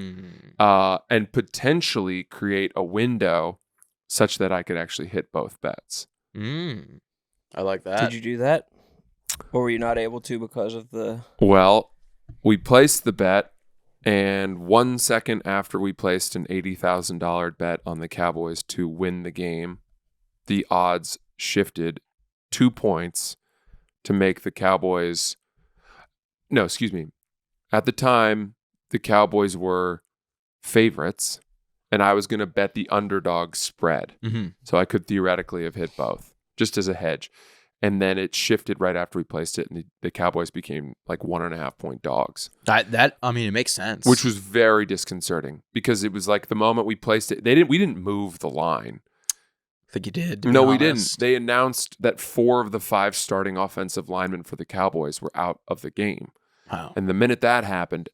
and potentially create a window such that I could actually hit both bets. I like that. Did you do that? Or were you not able to because of the... Well, we placed the bet, and 1 second after we placed an $80,000 bet on the Cowboys to win the game, the odds shifted 2 points to make the Cowboys... No, excuse me. At the time, the Cowboys were favorites, and I was going to bet the underdog spread. So I could theoretically have hit both, just as a hedge. And then it shifted right after we placed it, and the Cowboys became like 1.5 point dogs. That I mean, it makes sense. Which was very disconcerting because it was like the moment we placed it, we didn't move the line. I think you did. to be No, we honest. didn't. They announced that 4 of the 5 starting offensive linemen for the Cowboys were out of the game. Wow. And the minute that happened,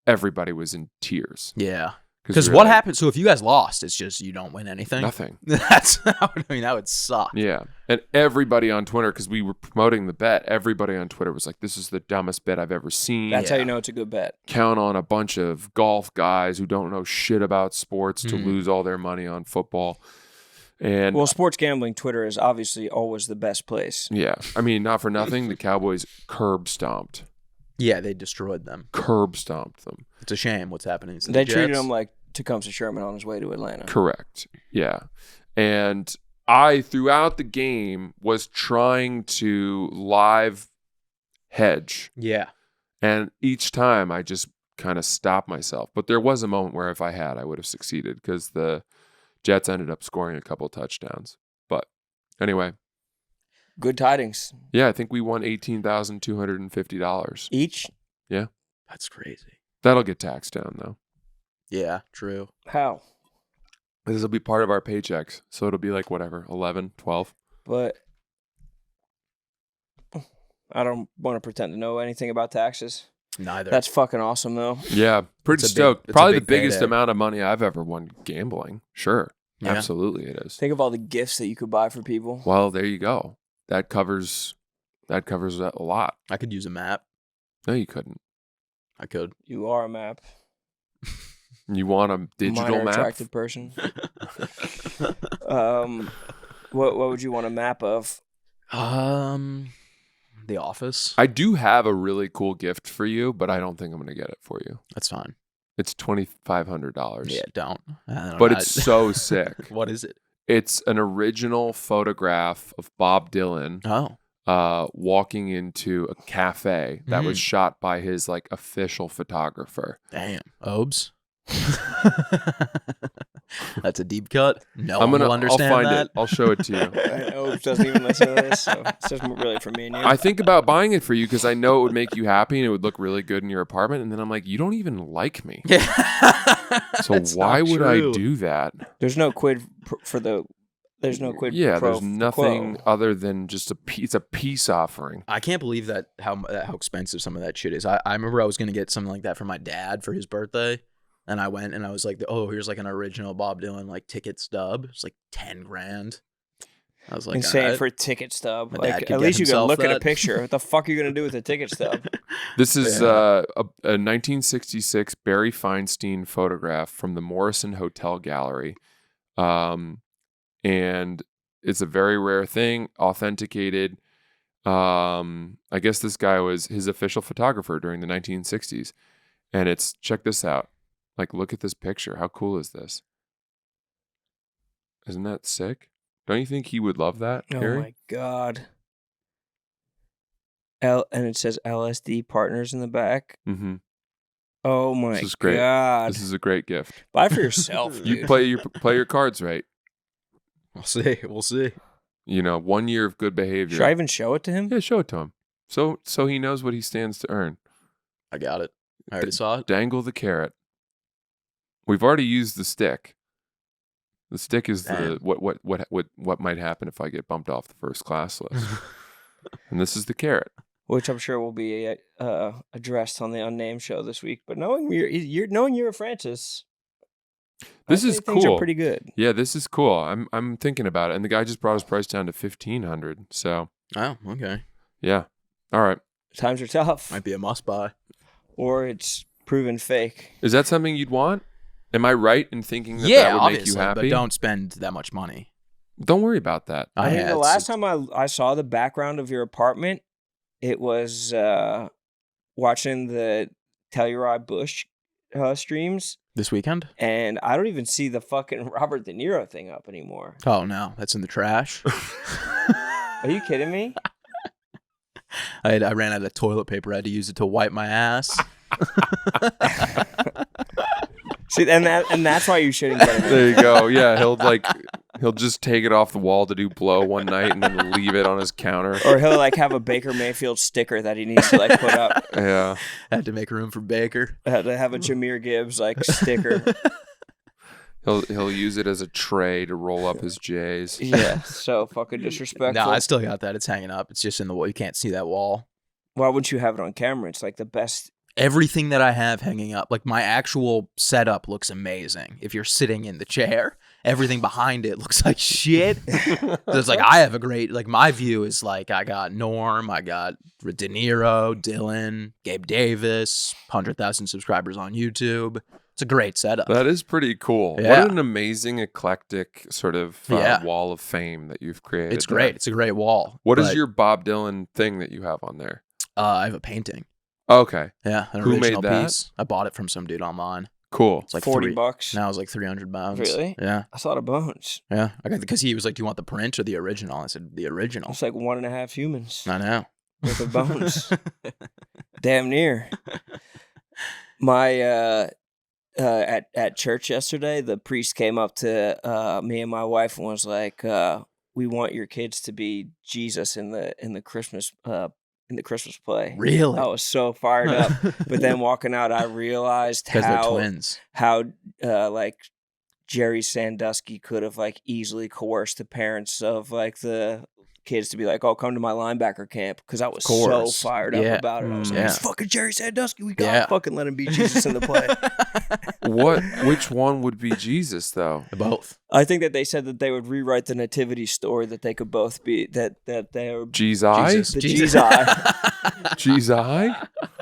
everybody was in tears. Yeah. 'Cause Because we were what like, happened? So if you guys lost, it's just you don't win anything. Nothing. I mean, that would suck. Yeah. And everybody on Twitter, because we were promoting the bet, everybody on Twitter was like, this is the dumbest bet I've ever seen. That's how you know it's a good bet. Count on a bunch of golf guys who don't know shit about sports to lose all their money on football. And Well, sports gambling Twitter is obviously always the best place. yeah, I mean, not for nothing, the Cowboys curb stomped Yeah, they destroyed them. them. It's a shame what's happening. To They the treated Jets. him like Tecumseh Sherman on his way to Atlanta. Correct. Yeah. And I, throughout the game, was trying to live hedge. Yeah. And each time I just kind of stopped myself. But there was a moment where if I had, I would have succeeded because the Jets ended up scoring a couple touchdowns. But anyway. Good tidings. Yeah, I think we won $18,250. Each? Yeah. That's crazy. That'll get taxed down, though. Yeah, true. How? This will be part of our paychecks. So it'll be like, whatever, 11, 12. But I don't want to pretend to know anything about taxes. Neither. That's fucking awesome, though. Yeah, pretty It's a big- stoked. it's a Probably the big biggest payday. amount of money I've ever won gambling. Sure. Yeah. Absolutely it is. Think of all the gifts that you could buy for people. Well, there you go. That covers a lot. I could use a map. No, you couldn't. I could. You are a map. You want a digital Minor map? attracted person. What would you want a map of? The Office. I do have a really cool gift for you, but I don't think I'm going to get it for you. That's fine. It's $2,500. Yeah, don't. But it's so sick. What is it? It's an original photograph of Bob Dylan Oh. walking into a cafe that was shot by his like official photographer. Damn. Obes. That's a deep cut. No I'm one gonna. will understand I'll find that. it. I'll show it to you. I know doesn't even listen to this, so it's just really for me and you. I think about buying it for you because I know it would make you happy and it would look really good in your apartment. And then I'm like, you don't even like me. So That's why not would I true. do that? There's no quid for the. There's no quid. Yeah, pro there's nothing other than just it's a peace offering. I can't believe that how expensive some of that shit is. I remember I was gonna get something like that for my dad for his birthday, and I went and I was like, oh, here's like an original Bob Dylan like ticket stub. It's like $10,000. I was like, insane alright. for a ticket stub. My dad Like could at get least you can himself look at a that. picture. What the fuck are you gonna do with a ticket stub? This is Yeah. a 1966 Barry Feinstein photograph from the Morrison Hotel Gallery. And it's a very rare thing, authenticated. I guess this guy was his official photographer during the 1960s. And it's, check this out. Like, look at this picture. How cool is this? Isn't that sick? Don't you think he would love that, Oh Harry? my god. And it says LSD Partners in the back. Mm-hmm. Oh my This is great. god. This is a great gift. Buy for yourself, You dude. play your cards right. We'll see. We'll see. 1 year of good behavior. Should I even show it to him? Yeah, show it to him. So he knows what he stands to earn. I got it. I already saw it. Dangle the carrot. We've already used the stick. The stick is Damn. what might happen if I get bumped off the first class list. And this is the carrot. Which I'm sure will be addressed on the Unnamed show this week. But knowing you're a Francis, This I is think things cool. are pretty good. Yeah, this is cool. I'm thinking about it, and the guy just brought his price down to $1,500. So Oh, okay. yeah, all right. Times are tough, Might be a must buy. or it's proven fake. Is that something you'd want? Am I right in thinking that that would obviously, make you happy? but don't spend that much money. Don't worry about that. I mean, yeah, the it's- last time I saw the background of your apartment, it was watching the Telluride Bush streams, this weekend. and I don't even see the fucking Robert De Niro thing up anymore. Oh no, that's in the trash. Are you kidding me? I ran out of toilet paper. I had to use it to wipe my ass. See, and that's why you shouldn't get it. There you go. Yeah, he'll just take it off the wall to do blow one night and then leave it on his counter. Or he'll like have a Baker Mayfield sticker that he needs to like put up. Yeah. Had to make room for Baker. Had to have a Jameer Gibbs like sticker. He'll use it as a tray to roll up his J's. Yeah, so fucking disrespectful. No, I still got that. It's hanging up. It's just in the wall. You can't see that wall. Why wouldn't you have it on camera? It's like the best. Everything that I have hanging up, like my actual setup looks amazing. If you're sitting in the chair, everything behind it looks like shit. So it's like I have a great, like my view is like I got Norm, I got De Niro, Dylan, Gabe Davis, 100,000 subscribers on YouTube. It's a great setup. That is pretty cool. Yeah. What an amazing eclectic sort of Yeah. wall of fame that you've created. It's there. great. It's a great wall. What is But, your Bob Dylan thing that you have on there? I have a painting. Okay, Yeah, an Who made original that? piece. I bought it from some dude online. cool. It's like $40. Now it's like 300 pounds. Really? Yeah, That's a lot of bones. yeah. I got because he was like, "Do you want the print or the original?" I said, "The original." It's like 1.5 humans I know. with the bones. Damn near. My at church yesterday, the priest came up to me and my wife and was like, "We want your kids to be Jesus in the Christmas play." Really? I was so fired up. But then walking out, I realized Because they're how twins. like Jerry Sandusky could have like easily coerced the parents of like the kids to be like, "Oh, come to my linebacker camp," because I was so course. fired up Yeah. about it. I was like, Yeah. "It's fucking Jerry Sandusky. We gotta Yeah. fucking let him be Jesus in the play." Which one would be Jesus though? Both. I think that they said that they would rewrite the nativity story that they could both be that they were Jesus? the Jesus. Jesus. Jesus?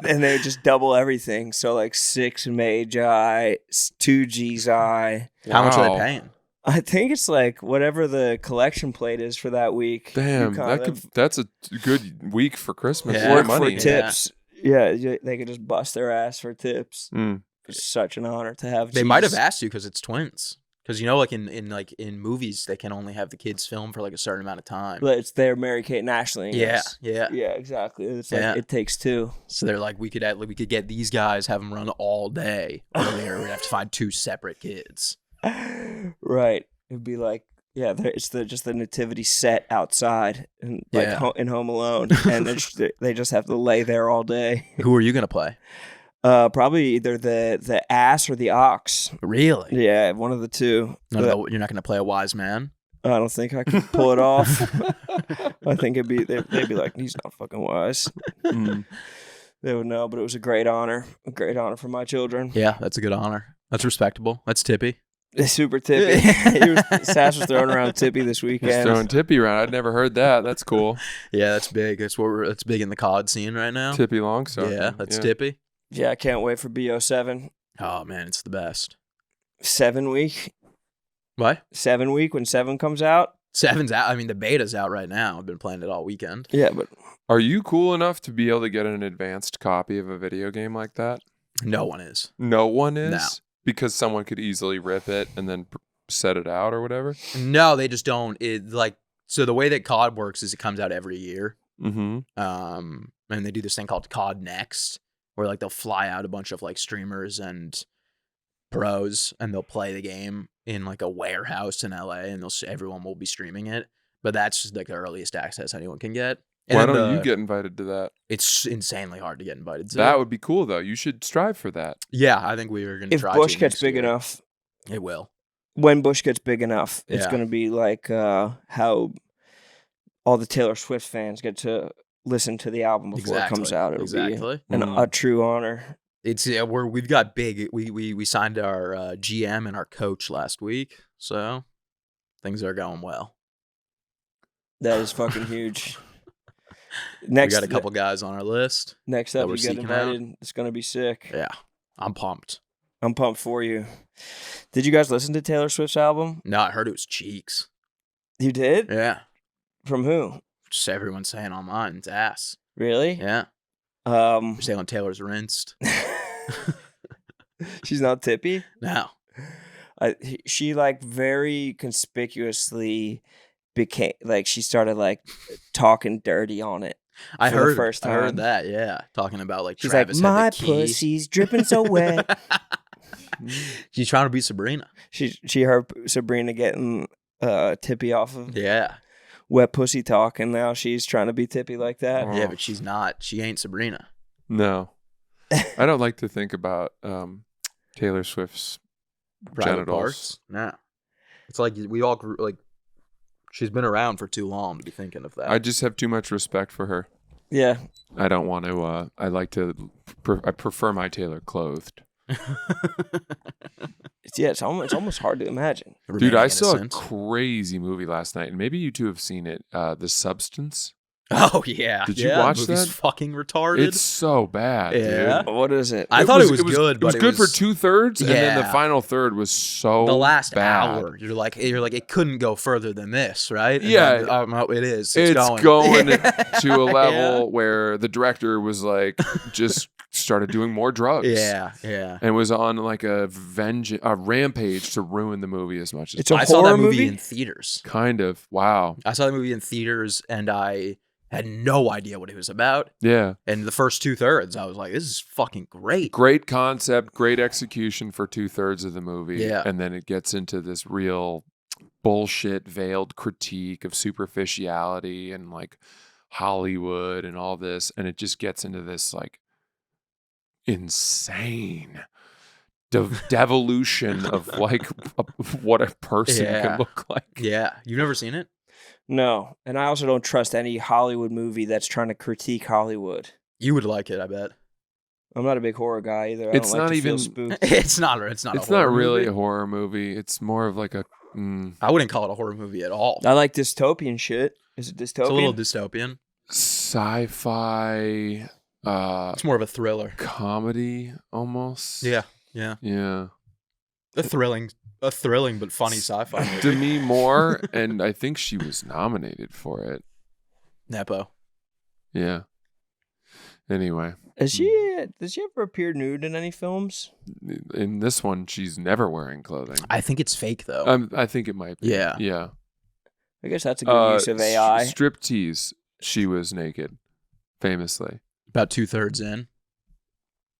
And they would just double everything. So like 6 Magi, 2 Jesus. How much are Wow. they paying? I think it's like whatever the collection plate is for that week. Damn, You kind that's a good week for Christmas. Yeah. Yeah, work money. for tips. Yeah, they could just bust their ass for tips. Mm. It's such an honor to have. They might have Jesus. asked you because it's twins. Because you know, like in movies, they can only have the kids film for like a certain amount of time. But it's their Mary Kate and Ashley. Yeah, yeah. Yeah, exactly. It's like Yeah. it takes 2. So they're like, we could get these guys, have them run all day, or we'd have to find 2 separate kids. Right. It'd be like, yeah, it's just the nativity set outside, and like Yeah. in Home Alone, and they just have to lay there all day. Who are you gonna play? Probably either the ass or the ox. Really? Yeah, one of the two. No, you're not gonna play a wise man. I don't think I could pull it off. I think they'd be like, he's not fucking wise. They would know, but it was a great honor for my children. Yeah, that's a good honor. That's respectable. That's tippy. Super tippy. Sass was throwing around tippy this He's weekend. throwing Tippy around. I'd never heard that. That's cool. Yeah, that's big. That's big in the COD scene right now. Tippy Longstocking. Yeah, that's tippy. Yeah, I can't wait for BO7. Oh man, it's the best. 7 week. What? 7 week when 7 comes out. 7's out. I mean, the beta's out right now. I've been playing it all weekend. Yeah, but Are you cool enough to be able to get an advanced copy of a video game like that? No one is. No one is? No. Because someone could easily rip it and then set it out or whatever? No, they just don't. So the way that COD works is it comes out every year. Mm-hmm. And they do this thing called COD Next, where like they'll fly out a bunch of like streamers and pros, and they'll play the game in like a warehouse in LA, and everyone will be streaming it. But that's just like the earliest access anyone can get. And Why then don't you get invited to that? It's insanely hard to get invited to. That would be cool, though. You should strive for that. Yeah, I think we were going to if try. Bush to gets next big year. enough, It will. when Bush gets big enough, it's Yeah. going to be like how all the Taylor Swift fans get to listen to the album before it comes out. It'll Exactly. be a true honor. It's we've got big. We signed our GM and our coach last week, so things are going well. That is fucking huge. We got a couple guys on our list. Next that up, we're you get seeking out. invited. It's going to be sick. Yeah, I'm pumped. I'm pumped for you. Did you guys listen to Taylor Swift's album? No, I heard it was Cheeks. You did? Yeah, From who? just everyone's saying online it's ass. Really? Yeah, Um, they're saying Taylor's rinsed. she's not tippy. No, She like very conspicuously became like she started like talking dirty on it. I For the heard first I heard time. that. Yeah, talking about like She's Travis like, had my the key." pussy's dripping so wet. She's trying to be Sabrina. She heard Sabrina getting tippy off of Yeah, wet pussy talk, and now she's trying to be tippy like that. Oh. yeah, but she's not. She ain't Sabrina. No. I don't like to think about Taylor Swift's Private genitals. parts. No, it's like we all grew like. She's been around for too long to be thinking of that. I just have too much respect for her. Yeah, I don't want to. I like to. I prefer my Taylor clothed. it's almost hard to imagine. Dude, Remaining I saw a innocent. crazy movie last night, and maybe you two have seen it. The Substance. Oh yeah. Did you Yeah, watch movie's that? fucking retarded. It's so bad, Yeah. dude. What is it? I thought it was good, It but was good for 2/3, and then the Yeah. final third was so the last bad. hour. You're like it couldn't go further than this, right? And Yeah. then, it is. It's going, going Yeah. to a level where the director was like, just started doing more drugs. Yeah, yeah. And was on like a rampage to ruin the movie as much as It's a I saw that horror movie movie? in theaters. kind of. Wow. I saw the movie in theaters, and I had no idea what it was about. Yeah. And the first 2/3, I was like, "This is fucking great." Great concept, great execution for 2/3 of the movie. Yeah. And then it gets into this real bullshit veiled critique of superficiality and like Hollywood and all this. And it just gets into this like insane devolution of like what a person Yeah. can look like. Yeah, you've never seen it? No, and I also don't trust any Hollywood movie that's trying to critique Hollywood. You would like it, I bet. I'm not a big horror guy either. I It's don't like not to feel even- spooked. It's not. It's not. It's a horror not really movie. a horror movie. It's more of like a I wouldn't call it a horror movie at all. I like dystopian shit. Is it dystopian? It's a little dystopian. sci-fi It's more of a thriller. comedy almost. Yeah. Yeah. A thrilling but funny sci-fi movie. Demi Moore, and I think she was nominated for it. Nepo. Yeah. Anyway, Does she ever appear nude in any films? in this one, she's never wearing clothing. I think it's fake though. I think it might be. Yeah. Yeah. I guess that's a good use of AI. Striptease, she was naked, famously. About 2/3 in.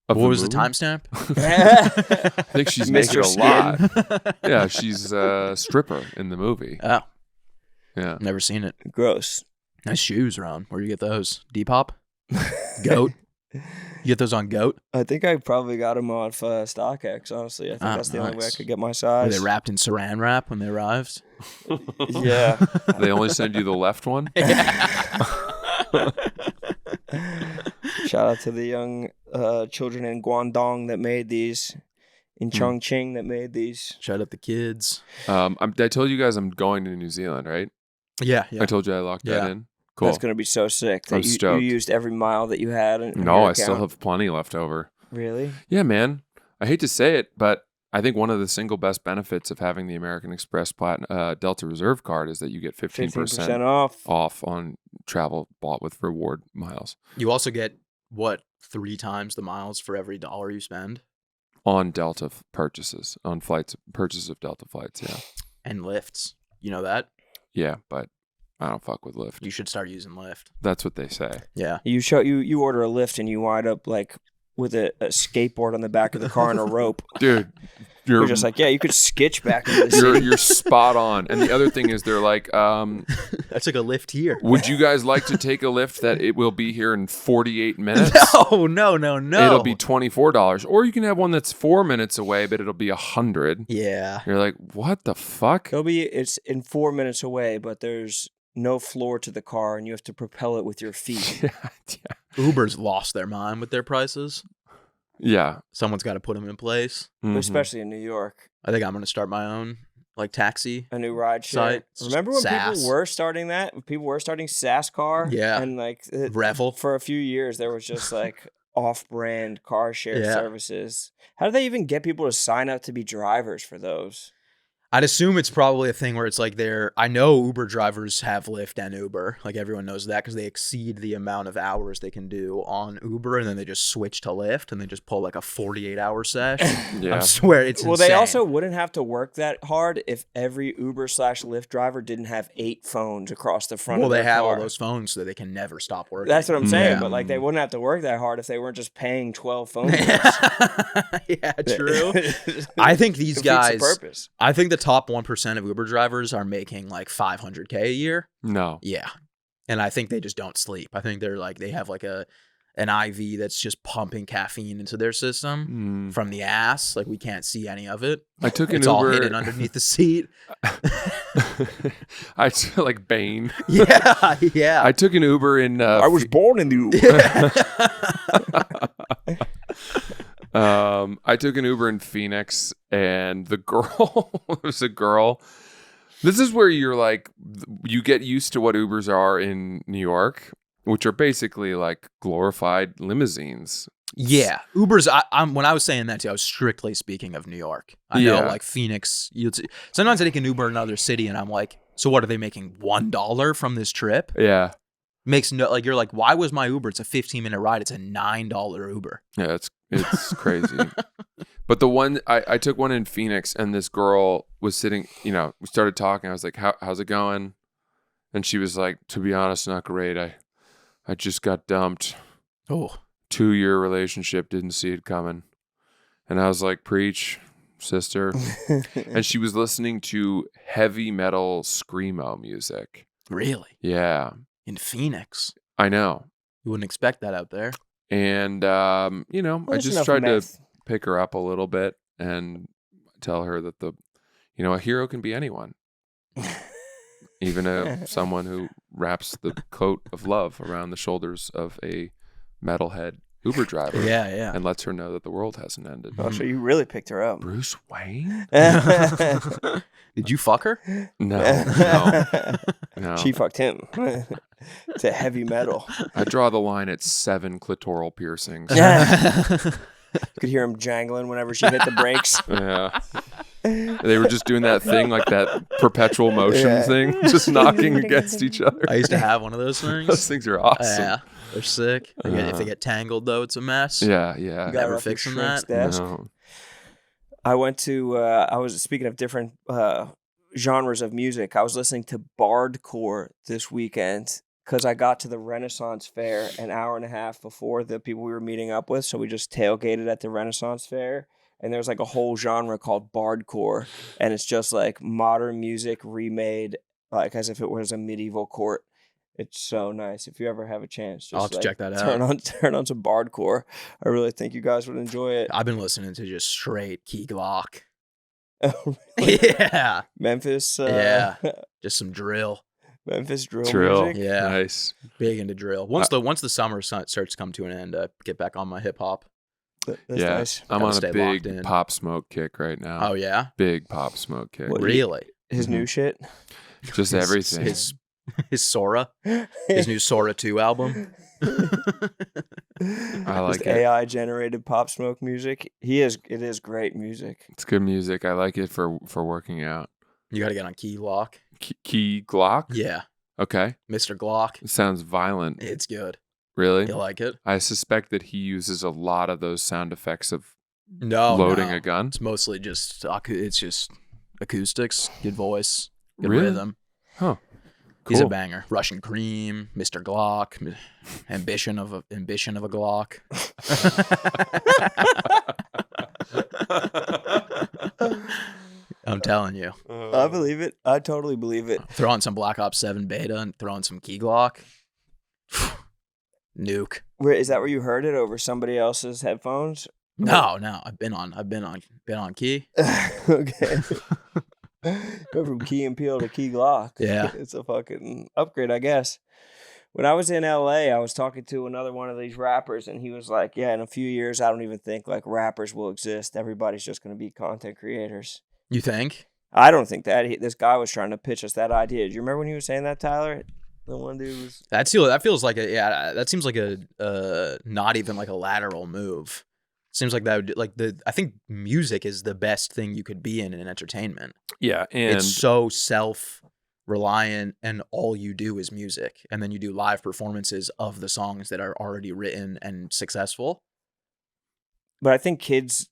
Of What was the movie? timestamp? I think she's making Mr. a lot. Yeah, she's a stripper in the movie. Oh, Yeah. never seen it. Gross. Nice shoes, Ron. Where do you get those? Depop? Goat? You get those on Goat? I think I probably got them off StockX, honestly. I think that's the only way I nice. could get my Were size. they wrapped in saran wrap when they arrived? Yeah. They only send you the left one? Shout out to the young children in Guangdong that made these, in Chongqing that made these. Shut up the kids. I told you guys I'm going to New Zealand, right? Yeah. I told you I locked that Yeah. in. Cool. That's going to be so sick that I'm you stoked. used every mile that you had. In No, your I still account. have plenty left over. Really? Yeah, man. I hate to say it, but I think one of the single best benefits of having the American Express Delta Reserve card is that you get 15% off. on travel bought with reward miles You also get, what, 3 times the miles for every dollar you spend? on Delta purchases, on purchase of Delta flights. Yeah. And lifts. You know that? Yeah, but I don't fuck with Lyft. You should start using Lyft. That's what they say. Yeah. You order a lift and you wind up like with a skateboard on the back of the car and a rope. Dude, You're just like, yeah, you could skitch back into the city. you're spot on. And the other thing is they're like, I took a lift here. would you guys like to take a Lyft that it will be here in 48 minutes? No. It'll be $24. Or you can have one that's 4 minutes away, but it'll be $100. Yeah. You're like, what the fuck? It's in 4 minutes away, but there's no floor to the car and you have to propel it with your feet. Uber's lost their mind with their prices. Yeah. Someone's got to put them in place. Mhm. Especially in New York. I think I'm going to start my own like taxi. A new ride share. Site. Remember when SAS. people were starting that? When people were starting SAS car? Yeah. And like Revel. for a few years there was just like off-brand car share Yeah. services. How do they even get people to sign up to be drivers for those? I'd assume it's probably a thing where it's like I know Uber drivers have Lyft and Uber. Like everyone knows that because they exceed the amount of hours they can do on Uber and then they just switch to Lyft and they just pull like a 48-hour sesh. Yeah. I swear it's Well, insane. they also wouldn't have to work that hard if every Uber/Lyft driver didn't have 8 phones across the front Well, of their they have car. all those phones so they can never stop working. That's what I'm saying, Yeah. but like they wouldn't have to work that hard if they weren't just paying 12 phone bills. Yeah, true. I think these Defeats the guys, purpose. I think the top 1% of Uber drivers are making like $500K a year. No. Yeah. And I think they just don't sleep. I think they have like an IV that's just pumping caffeine into their system from the ass. Like we can't see any of it. I took an It's Uber. all hidden underneath the seat. I took like Bane. Yeah, yeah. I took an Uber in. I was born in the I took an Uber in Phoenix, and the girl was a girl. This is where you're like, you get used to what Ubers are in New York, which are basically like glorified limousines. Yeah, Uber's. When I was saying that too, I was strictly speaking of New York. I know, Yeah. like Phoenix. Sometimes I take an Uber in another city, and I'm like, so what are they making $1 from this trip? Yeah. Makes no like. You're like, why was my Uber? It's a 15-minute ride. It's a $9 Uber. Yeah, it's crazy. But the one I took one in Phoenix, and this girl was sitting. We started talking. I was like, "How's it going?" And she was like, "To be honest, not great. I just got dumped. Oh, 2-year relationship, didn't see it coming." And I was like, "Preach, sister." And she was listening to heavy metal screamo music. really? Yeah, In Phoenix, I know. you wouldn't expect that out there. And I There's just enough tried meth. to pick her up a little bit and tell her that a hero can be anyone, even someone who wraps the coat of love around the shoulders of a metalhead Uber driver. Yeah, yeah. And lets her know that the world hasn't ended. Oh, so you really picked her up. Bruce Wayne? Did you fuck her? No. She fucked him. To heavy metal. I draw the line at 7 clitoral piercings. Could hear him jangling whenever she hit the brakes. Yeah. They were just doing that thing, like that perpetual motion Yeah. thing, just knocking against each other. I used to have one of those things. Those things are awesome. Yeah, they're sick. If they get tangled, though, it's a mess. Yeah. You got Never her off your fixing shrink's that? desk. No. I went to, I was speaking of different genres of music. I was listening to Bardcore this weekend. because I got to the Renaissance Fair an hour and a half before the people we were meeting up with. So we just tailgated at the Renaissance Fair. And there's like a whole genre called bardcore. And it's just like modern music remade like as if it was a medieval court. It's so nice. If you ever have a chance, just I'll have to check that turn on some bardcore. I really think you guys would enjoy it. I've been listening to just straight Key Glock. Really? Yeah. Memphis. Yeah. Just some drill. Memphis drill music. Yeah. Nice. Big into drill. Once the summer starts to come to an end, get back on my hip hop. That's Yeah. nice. I'm Gotta on stay a locked big in. Pop Smoke kick right now. Oh yeah. Big Pop Smoke kick. What- Really? His new shit. Just everything. His Sora. His new Sora 2 album. I like Just it. AI generated Pop Smoke music. It is great music. It's good music. I like it for working out. You got to get on Key Glock. Key Glock? Yeah. Okay. Mr. Glock. It sounds violent. It's good. Really? You like it? I suspect that he uses a lot of those sound effects of No. loading no. a gun. It's mostly just it's just acoustics, good voice, good Really? rhythm. Huh. He's a Cool. banger. Russian Cream, Mr. Glock, ambition of a Glock. I'm telling you. I believe it. I totally believe it. Throw on some Black Ops 7 beta and throw on some Key Glock. Nuke. Is that where you heard it over somebody else's headphones? No. I've been on Key. Okay. Go from Key and Peele to Key Glock. Yeah. It's a fucking upgrade, I guess. When I was in LA, I was talking to another one of these rappers, and he was like, yeah, in a few years, I don't even think like rappers will exist. Everybody's just going to be content creators. You think? I don't think that. This guy was trying to pitch us that idea. Do you remember when he was saying that, Tyler? The one dude was... That feels like that seems like a not even like a lateral move. Seems like that would I think music is the best thing you could be in entertainment. Yeah, and It's so self-reliant and all you do is music. And then you do live performances of the songs that are already written and successful. But I think kids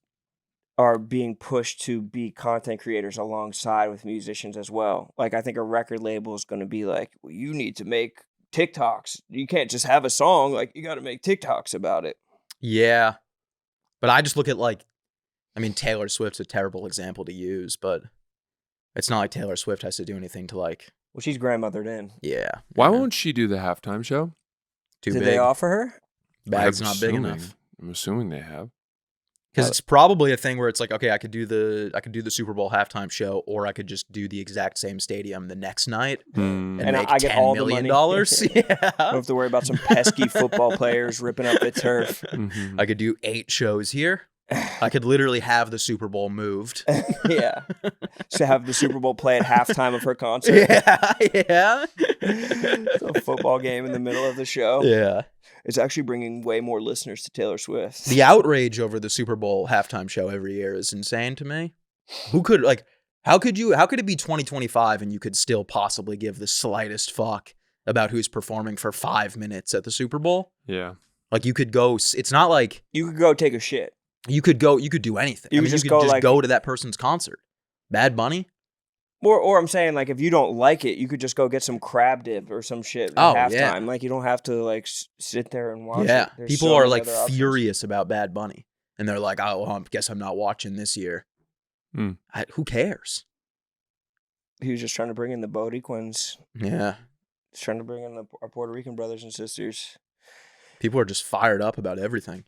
are being pushed to be content creators alongside with musicians as well. Like, I think a record label is going to be like, well, you need to make TikToks. You can't just have a song. Like, you got to make TikToks about it. Yeah. But I just look at Taylor Swift's a terrible example to use, but it's not like Taylor Swift has to do anything to Well, she's grandmothered in. yeah. why won't she do the halftime show? Too Did big. they offer her? Bag's I'm not big assuming- enough. I'm assuming they have. Because it's probably a thing where it's like, okay, I could do the Super Bowl halftime show, or I could just do the exact same stadium the next night Hmm. and And make I get $10 all the million. money. Yeah. Don't have to worry about some pesky football players ripping up the turf. Mhm. I could do 8 shows here. I could literally have the Super Bowl moved. Yeah. To have the Super Bowl play at halftime of her concert. Yeah. It's a football game in the middle of the show. Yeah. It's actually bringing way more listeners to Taylor Swift. The outrage over the Super Bowl halftime show every year is insane to me. How could it be 2025 and you could still possibly give the slightest fuck about who's performing for 5 minutes at the Super Bowl? Yeah. Like, you could go, it's not like You could go take a shit. you could do anything. You I could mean, just you could go, just like- go to that person's concert. Bad Bunny? Or I'm saying, like, if you don't like it, you could just go get some crab dip or some shit at Oh, halftime. yeah. Like, you don't have to, like, sit there and watch Yeah. it. There's People so are many like other options. furious about Bad Bunny. And they're like, oh, well, I guess I'm not watching this year. Hmm. Who cares? He was just trying to bring in the Boricuans. Yeah. He's trying to bring in our Puerto Rican brothers and sisters. People are just fired up about everything.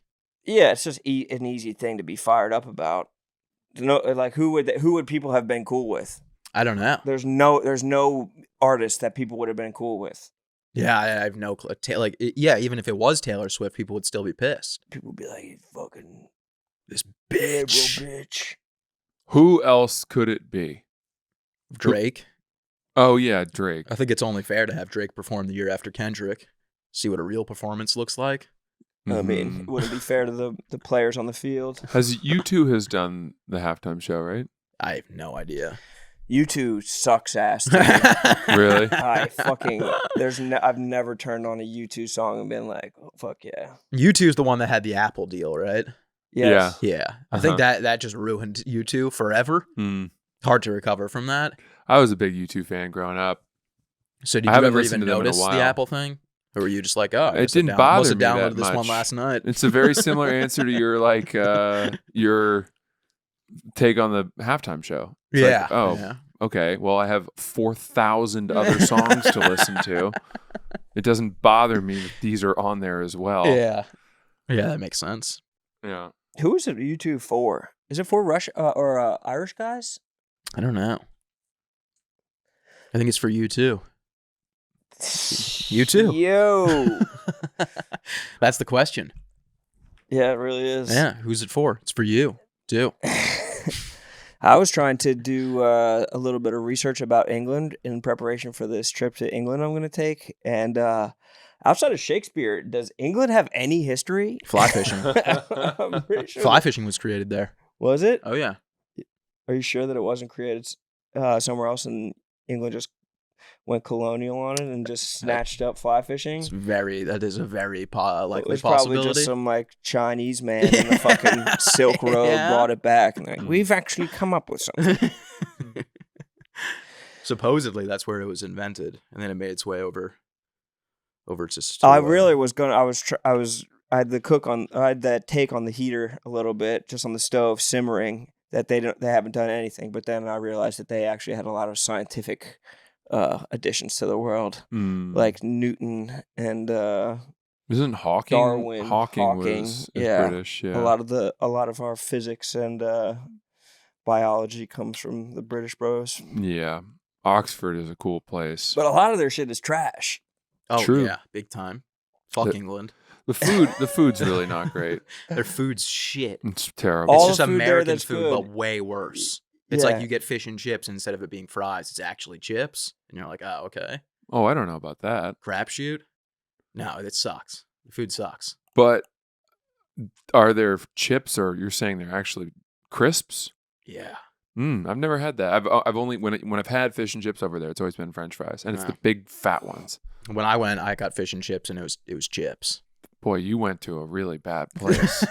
Yeah, it's just an easy thing to be fired up about. No, like, who would people have been cool with? I don't know. There's no artist that people would have been cool with. Yeah, I have no clue. Even if it was Taylor Swift, people would still be pissed. People would be like, "You fucking This liberal bitch. bitch." Who else could it be? Drake. Oh yeah, Drake. I think it's only fair to have Drake perform the year after Kendrick. See what a real performance looks like. I mean, Mhm. it wouldn't be fair to the players on the field. Has U2 has done the halftime show, right? I have no idea. U2 sucks ass. to me. Really? I fucking I've never turned on a U2 song and been like, oh, fuck yeah. U2 is the one that had the Apple deal, right? Yes. Yeah. I think that just ruined U2 forever. Hmm. Hard to recover from that. I was a big U2 fan growing up. So did I you haven't ever listened even to them in a notice the while. Apple thing? Or were you just like, oh, I It guess I didn't bother must have me that downloaded this one much. last night. It's a very similar answer to your your take on the halftime show. It's Yeah. like, oh, Yeah. okay. Well, I have 4,000 other songs to listen to. It doesn't bother me that these are on there as well. Yeah. Yeah, that makes sense. Yeah. Who is it U2 for? Is it for Russia or Irish guys? I don't know. I think it's for you too. You too. Yo. That's the question. Yeah, it really is. Yeah. Who's it for? It's for you too. I was trying to do a little bit of research about England in preparation for this trip to England I'm going to take. And outside of Shakespeare, does England have any history? Fly fishing. I'm pretty sure. Fly fishing was created there. Was it? Oh yeah. Are you sure that it wasn't created somewhere else and England just went colonial on it and just snatched up fly fishing? That is a very likely It was possibility. probably just some like Chinese man in the fucking Silk Road Yeah. brought it back. And like, we've actually come up with something. Supposedly that's where it was invented, and then it made its way over to. I really was gonna. I had that take on the heater a little bit, just on the stove simmering. That they haven't done anything. But then I realized that they actually had a lot of scientific additions to the world, like Newton and Isn't Hawking? Darwin, Hawking Hawking, was yeah. British. Yeah. a lot of our physics and biology comes from the British bros. Yeah. Oxford is a cool place. But a lot of their shit is trash. Oh True. yeah, big time. Fuck The- England. The food's really not great. Their food's shit. It's terrible. All It's just the food there American that's food, good. but way worse. It's Yeah. like you get fish and chips, and instead of it being fries, it's actually chips, and you're like, oh, okay, Oh, I don't know about that. crapshoot. No, it sucks. The food sucks. But are there chips, or you're saying they're actually crisps? Yeah. I've never had that. I've only when I've had fish and chips over there, it's always been French fries, and it's Wow. the big fat ones. When I went, I got fish and chips, and it was chips. Boy, you went to a really bad place.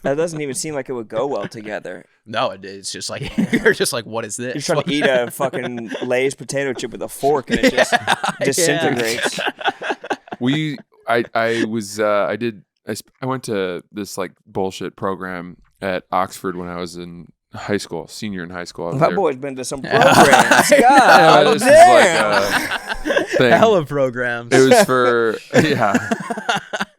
That doesn't even seem like it would go well together. No, it's just like you're just like, what is this? You're trying to eat a fucking Lay's potato chip with a fork and it just disintegrates. I went to this like bullshit program at Oxford when I was in high school, senior in high school. I was My there. boy's been to some programs. Yeah, God this is damn. like a thing. Hella programs. It was for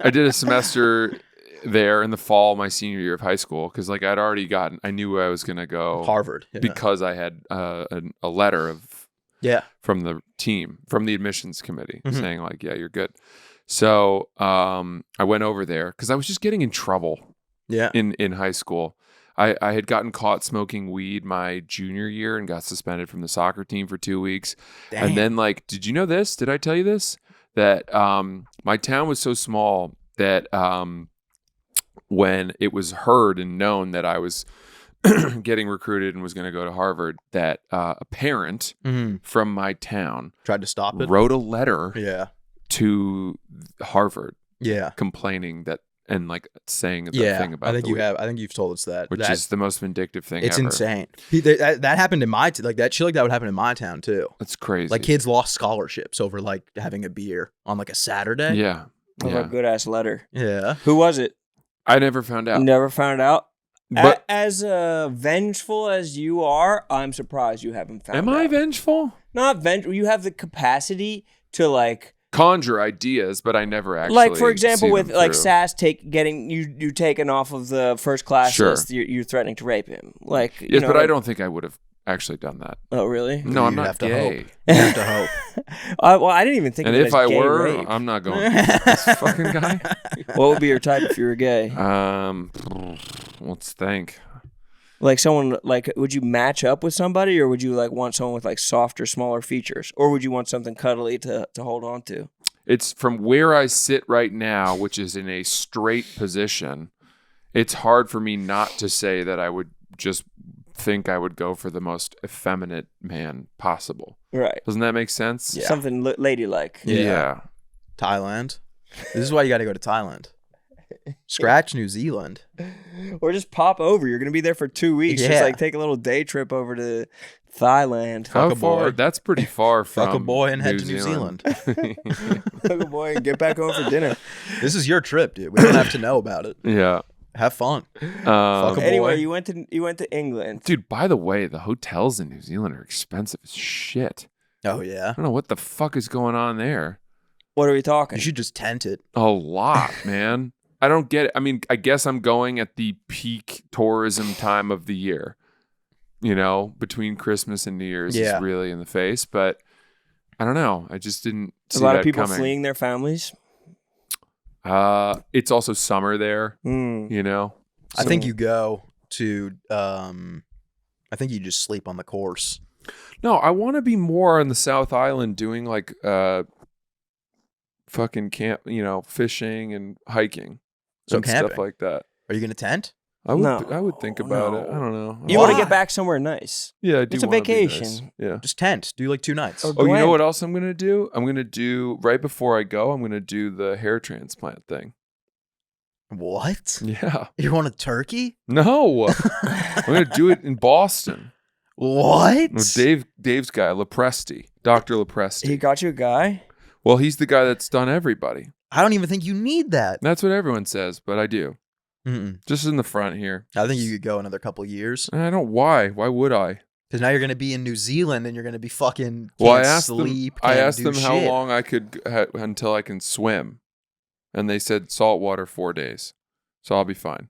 I did a semester there in the fall, my senior year of high school, because like I knew I was gonna go Harvard. Yeah. because I had a letter Yeah. from the team, from the admissions committee, Mhm. saying like, yeah, you're good. So I went over there because I was just getting in trouble Yeah. in high school. I had gotten caught smoking weed my junior year and got suspended from the soccer team for 2 weeks. Dang. And then like, did you know this? Did I tell you this? That my town was so small that when it was heard and known that I was getting recruited and was going to go to Harvard, that a parent Mhm. from my town Tried to stop it. wrote a letter Yeah. to Harvard Yeah. complaining that and like saying the Yeah. thing about I think the you weed, have. I think you've told us that. which That- is the most vindictive thing it's ever. insane. That happened in my like that shit like that would happen in my town too. It's crazy. Like kids lost scholarships over like having a beer on like a Saturday. Yeah. That was a good ass letter. Yeah. Who was it? I never found out. Never found out. But As vengeful as you are, I'm surprised you haven't found am out. I vengeful? Not vengeful. You have the capacity to like Conjure ideas, but I never actually like for example see with them like through. Sass getting you taken off of the first class Sure. list. You're threatening to rape him. Like you Yes, know, but I like- don't think I would have actually done that. Oh really? No, I'm You not have to gay. hope. You have to hope. Well, I didn't even think. And of it if as I gay were, rape. I'm not going for this fucking guy. What would be your type if you were gay? Let's think. Like someone like would you match up with somebody, or would you like want someone with like softer, smaller features, or would you want something cuddly to hold on to? It's from where I sit right now, which is in a straight position. It's hard for me not to say that I would just think I would go for the most effeminate man possible. Right. Doesn't that make sense? Something ladylike. Yeah. Thailand. This is why you got to go to Thailand. Scratch New Zealand. Or just pop over. You're going to be there for 2 weeks. Yeah. Just like take a little day trip over to Thailand. How Fuck a far? boy. That's pretty far from Fuck a boy and head to New Zealand. Fuck a boy and get back home for dinner. This is your trip, dude. We don't have to know about it. Yeah. Have fun. Fuck a boy. Anyway, you went to England. Dude, by the way, the hotels in New Zealand are expensive as shit. Oh yeah. I don't know what the fuck is going on there. What are we talking? You should just tent it. A lot, man. I don't get it. I mean, I guess I'm going at the peak tourism time of the year. You know, between Christmas and New Year's Yeah. is really in the face, but I don't know. I just didn't see a lot that of people coming. fleeing their families. It's also summer there, you know. I think you go to. I think you just sleep on the course. No, I want to be more on the South Island doing like fucking camp, you know, fishing and hiking So and camping. stuff like that. Are you gonna tent? I would No. I would think about it. I don't know. You want to Why? get back somewhere nice. Yeah, I do It's a wanna be nice. vacation. Yeah. Just tent. Do like 2 nights. Oh, Oh, you know Glenn. what else I'm gonna do? I'm gonna do right before I go. I'm gonna do the hair transplant thing. What? Yeah. You want a turkey? No, I'm gonna do it in Boston. What? With Dave's guy, Lepresti, Dr. Lepresti. He got you a guy? Well, he's the guy that's done everybody. I don't even think you need that. That's what everyone says, but I do. Mm-mm. Just in the front here. I think you could go another couple years I don't. Why? Why would I? because now you're gonna be in New Zealand and you're gonna be fucking. Can't Well, I asked sleep. them. I can't asked do them how shit. long I could until I can swim, and they said saltwater 4 days, so I'll be fine.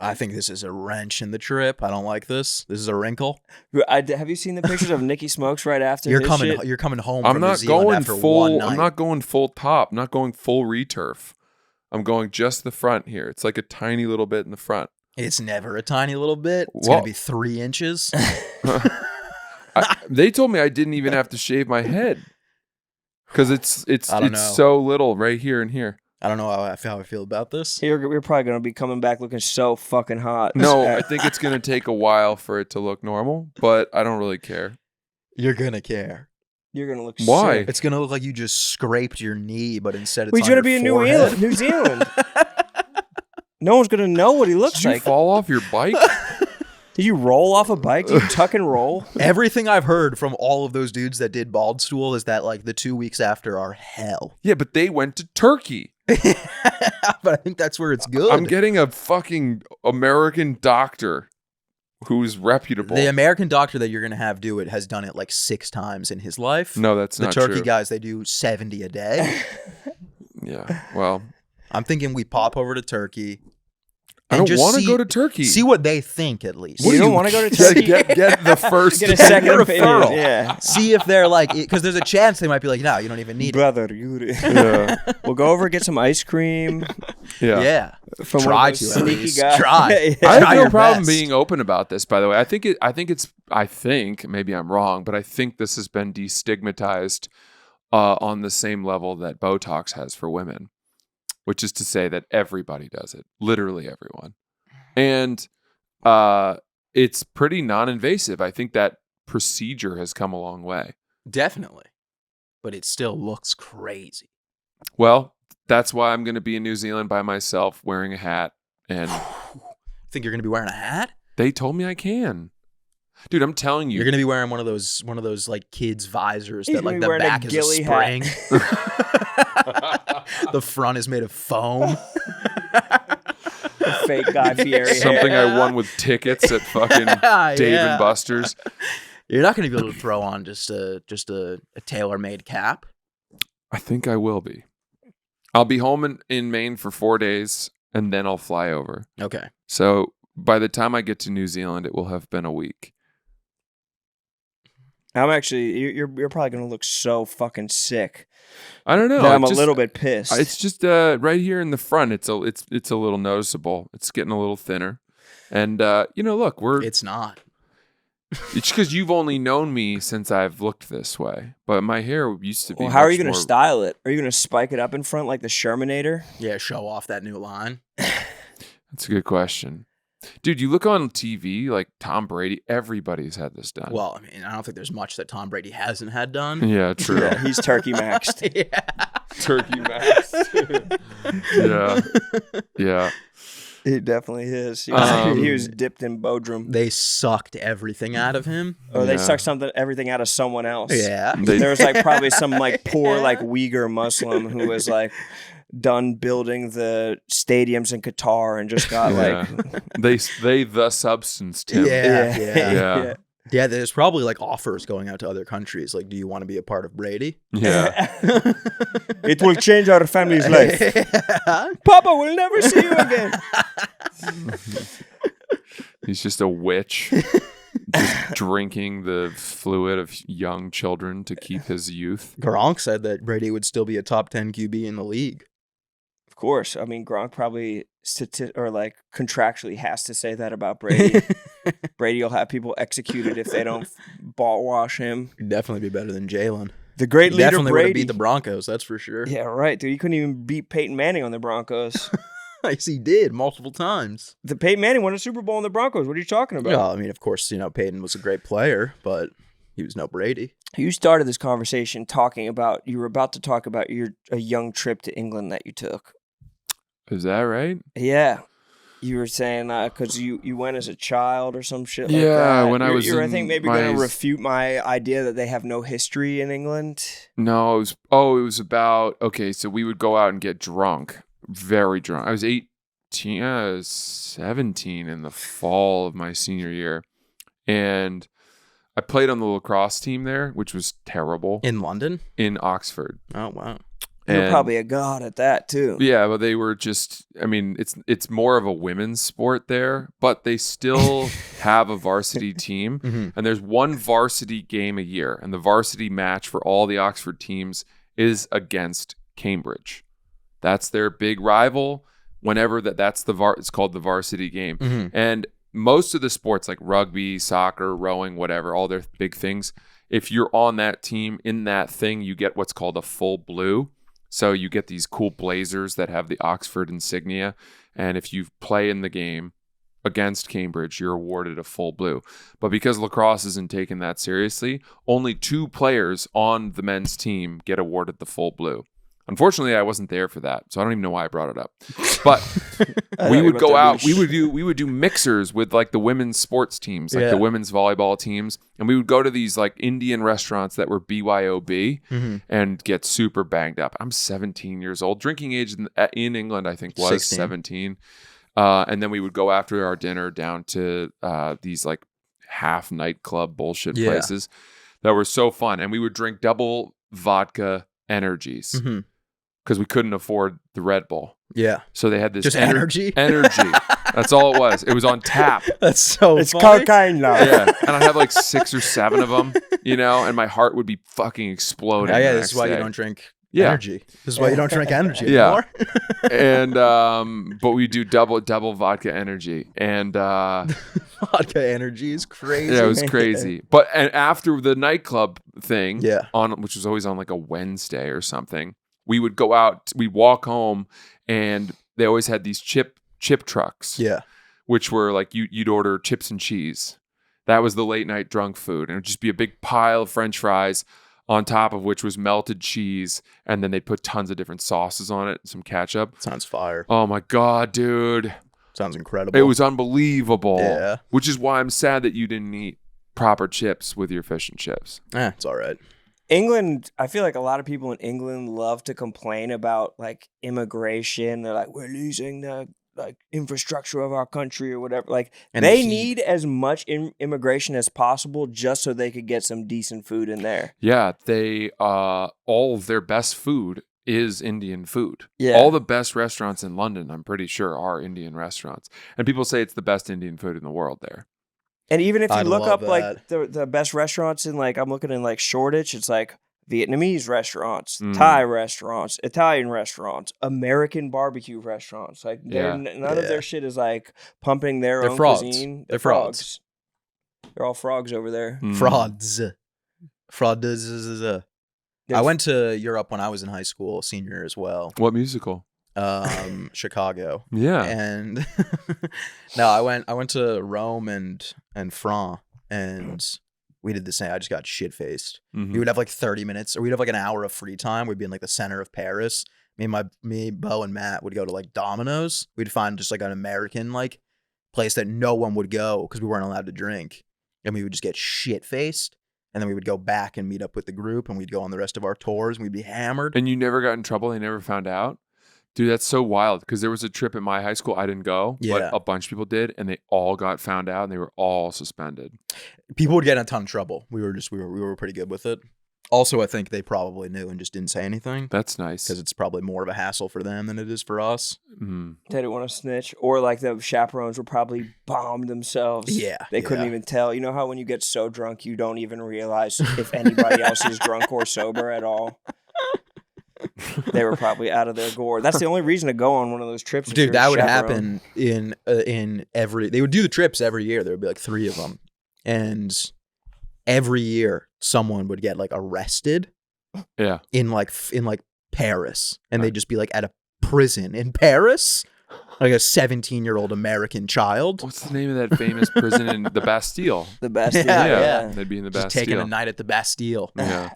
I think this is a wrench in the trip. I don't like this. This is a wrinkle. Have you seen the pictures of Nicky Smokes right after You're his coming. shit? You're coming home. I'm from New not Zealand going after one full. night. I'm not going full top. I'm not going full returf. I'm going just the front here. It's like a tiny little bit in the front. It's never a tiny little bit. It's Well- gonna be 3 inches. They told me I didn't even have to shave my head because it's I don't know. so little right here and here. I don't know how I feel about this. You're probably going to be coming back looking so fucking hot. No, I think it's gonna take a while for it to look normal, but I don't really care. You're gonna care. You're going to look Why? sick. It's gonna look like you just scraped your knee, but instead it's We're on going to your be in forehead. New Zealand. No one's going to know what he looks Did you like. fall off your bike? Did you roll off a bike? Did you tuck and roll? Everything I've heard from all of those dudes that did Barstool is that like the 2 weeks after are hell. Yeah, but they went to Turkey. But I think that's where it's good. I'm getting a fucking American doctor who's reputable. The American doctor that you're gonna have do it has done it like 6 times in his life. No, that's the not turkey true. guys, they do 70 a day. Yeah, well, I'm thinking we pop over to Turkey. I and don't just want to see- go to Turkey. See what they think at least. You don't want to go to Get- Turkey? Get the first. Get a second referral. opinion. Yeah. See if they're like, because there's a chance they might be like, no, you don't even need it. Brother, you. Yeah, We'll go over get some ice cream yeah. Yeah. from Try one of to, those at sneaky least. guys. Try. Yeah. I have Try no your problem best. being open about this. By the way, I think maybe I'm wrong, but I think this has been destigmatized on the same level that Botox has for women, which is to say that everybody does it, literally everyone, and it's pretty non-invasive. I think that procedure has come a long way. Definitely. But it still looks crazy. Well, that's why I'm going to be in New Zealand by myself wearing a hat. And Think you're gonna be wearing a hat? they told me I can. Dude, I'm telling you. You're gonna be wearing one of those like kids visors He's that like gonna be the wearing a back is a ghillie spring. hat. The front is made of foam. The fake Guy Fieri. something I won with tickets at fucking Dave Yeah. and Buster's. You're not gonna be able to throw on just a tailor-made cap. I think I will be. I'll be home in Maine for 4 days, and then I'll fly over. Okay. So by the time I get to New Zealand, it will have been a week. I'm actually. You're probably gonna look so fucking sick. I don't know. that I'm it a just- little bit pissed. It's just right here in the front. It's a little noticeable. It's getting a little thinner, and look, It's not. it's because you've only known me since I've looked this way, but my hair used to be. Well, how are much you gonna more- style it? Are you gonna spike it up in front like the Shermanator? Yeah, show off that new line. That's a good question, dude. You look on TV, like Tom Brady. Everybody's had this done. Well, I mean, I don't think there's much that Tom Brady hasn't had done. yeah, true. Yeah, he's turkey maxed. Yeah. Turkey Max. Yeah. Yeah. He definitely is. He was dipped in Bodrum. They sucked everything out of him. Or they Yeah. sucked everything out of someone else. Yeah. There was like probably some like poor like Uyghur Muslim who was like done building the stadiums in Qatar and just got like they the substanced him. Yeah. Yeah, there's probably like offers going out to other countries. Like, do you want to be a part of Brady? Yeah. It will change our family's life. Papa will never see you again. He's just a witch, just drinking the fluid of young children to keep his youth. Gronk said that Brady would still be a top 10 QB in the league. Of course. I mean, Gronk probably contractually has to say that about Brady. Brady will have people executed if they don't ball wash him. He'd definitely be better than Jalen. The great leader Definitely would have Brady. beat the Broncos, that's for sure. Yeah, right, dude. He couldn't even beat Peyton Manning on the Broncos. Yes, he did multiple times. The Peyton Manning won a Super Bowl on the Broncos. What are you talking about? Well, I mean, of course, Peyton was a great player, but he was no Brady. You started this conversation you were about to talk about a young trip to England that you took. Is that right? Yeah. You were saying because you went as a child or some shit like that. Yeah, when I was You're, I in think maybe my- going to refute my idea that they have no history in England. No, it was about, okay, so we would go out and get drunk, very drunk. I was 17 in the fall of my senior year. And I played on the lacrosse team there, which was terrible, In London? in Oxford. Oh, wow. You're And- probably a god at that too. Yeah, but they were just, I mean, it's more of a women's sport there, but they still have a varsity team. Mhm. And there's one varsity game a year, and the varsity match for all the Oxford teams is against Cambridge. That's their big rival. Whenever that's it's called the varsity game. Mhm. And most of the sports like rugby, soccer, rowing, whatever, all their big things, if you're on that team in that thing, you get what's called a full blue. So you get these cool blazers that have the Oxford insignia. And if you play in the game against Cambridge, you're awarded a full blue. But because lacrosse isn't taken that seriously, only 2 players on the men's team get awarded the full blue. Unfortunately, I wasn't there for that, so I don't even know why I brought it up. But we would go out. We would do mixers with like the women's sports teams, like Yeah. the women's volleyball teams, and we would go to these like Indian restaurants that were BYOB Mhm. and get super banged up. I'm 17 years old. Drinking age in England, I think, was 16. 17. And then we would go after our dinner down to these like half nightclub bullshit Yeah. places that were so fun, and we would drink double vodka energies Mhm. because we couldn't afford the Red Bull. Yeah. So they had this Just energy? Energy. That's all it was. It was on tap. That's so It's funny. cocaine now. Yeah. And I'd have like 6 or 7 of them, and my heart would be fucking exploding. Yeah, the this next is why day. you don't drink Yeah. energy. This is why you don't drink energy Yeah. anymore. And but we do double vodka energy. And Vodka energy is crazy. yeah, it was crazy. And after the nightclub thing, Yeah. which was always on like a Wednesday or something, we would go out, we'd walk home, and they always had these chip trucks. Yeah. Which were like you'd order chips and cheese. That was the late night drunk food. And it would just be a big pile of French fries on top of which was melted cheese. And then they'd put tons of different sauces on it, some ketchup. Sounds fire. Oh my God, dude. Sounds incredible. It was unbelievable. Yeah. Which is why I'm sad that you didn't eat proper chips with your fish and chips. It's all right. England, I feel like a lot of people in England love to complain about like immigration. They're like, we're losing the like infrastructure of our country or whatever. Like And they the heat. need as much immigration as possible just so they could get some decent food in there. Yeah, they all of their best food is Indian food. Yeah. All the best restaurants in London, I'm pretty sure, are Indian restaurants. And people say it's the best Indian food in the world there. And even if you I'd look love up like the best restaurants in like I'm looking in like Shoreditch, it's like Vietnamese restaurants, Mm. Thai restaurants, Italian restaurants, American barbecue restaurants. Like Yeah. none of Yeah. their shit is like pumping their They're own frauds. cuisine. They're frauds. They're all frogs over there. Mm. Frauds. I There's- went to Europe when I was in high school, senior year as well. What musical? Chicago. Yeah. And no, I went to Rome and France, and we did the same. I just got shit faced. Mhm. We would have like 30 minutes, or we'd have like an hour of free time. We'd be in like the center of Paris. Me, Bo, and Matt would go to like Domino's. We'd find just like an American like place that no one would go because we weren't allowed to drink, and we would just get shit faced. And then we would go back and meet up with the group, and we'd go on the rest of our tours, and we'd be hammered. And you never got in trouble? They never found out? Dude, that's so wild. Because there was a trip at my high school. I didn't go, Yeah. but a bunch of people did, and they all got found out, and they were all suspended. People would get in a ton of trouble. We were pretty good with it. Also, I think they probably knew and just didn't say anything That's nice. because it's probably more of a hassle for them than it is for us. Mm. They didn't want to snitch, or like the chaperones were probably bombed themselves. Yeah, They couldn't yeah. even tell. You know how when you get so drunk, you don't even realize if anybody else is drunk or sober at all. They were probably out of their gourd. That's the only reason to go on one of those trips. if Dude, you're a that would chaperone. happen in every. They would do the trips every year. There would be like 3 of them, and every year someone would get like arrested Yeah. in like Paris, and they'd just be like at a prison in Paris, like a 17-year-old American child. What's the name of that famous prison in the Bastille? The best. Yeah, yeah. They'd be in the Just Bastille. taking a night at the Bastille. Yeah.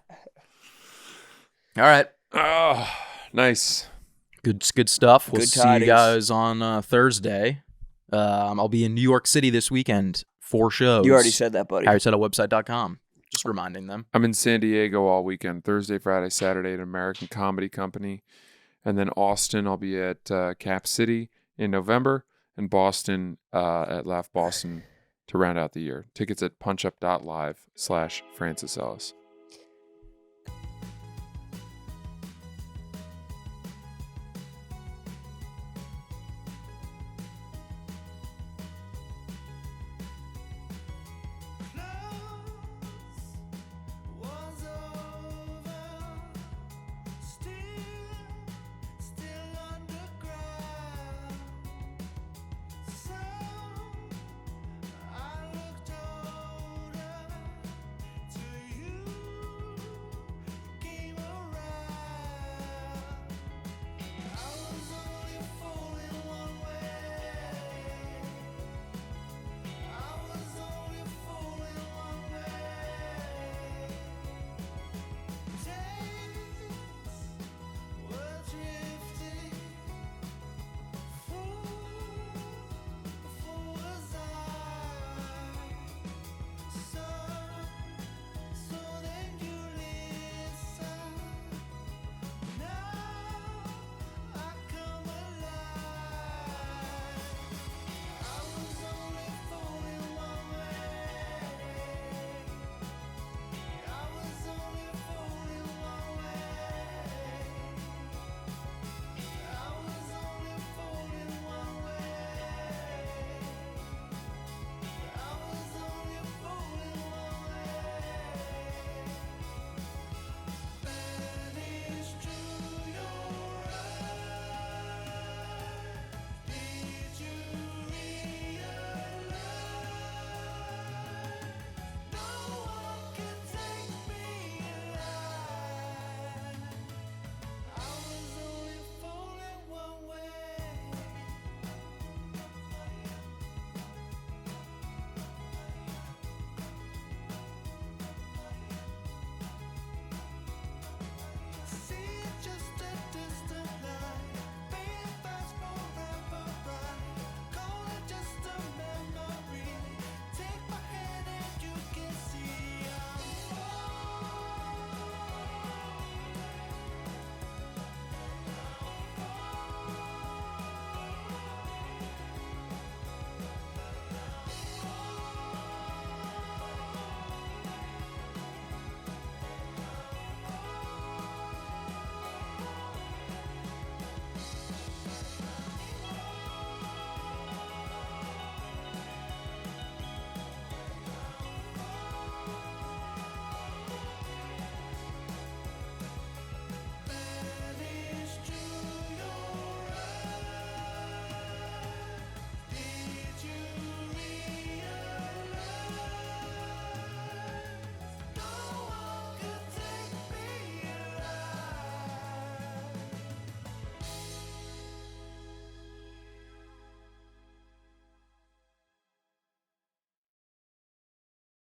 All right. Oh, nice. Good stuff. We'll Good see you tidings. guys on Thursday. I'll be in New York City this weekend. 4 shows. You already said that, buddy. HarrySettleWebsite.com. Just reminding them. I'm in San Diego all weekend, Thursday, Friday, Saturday at American Comedy Company. And then Austin, I'll be at Cap City in November, and Boston at Laugh Boston to round out the year. Tickets at punchup.live/Francis Ellis.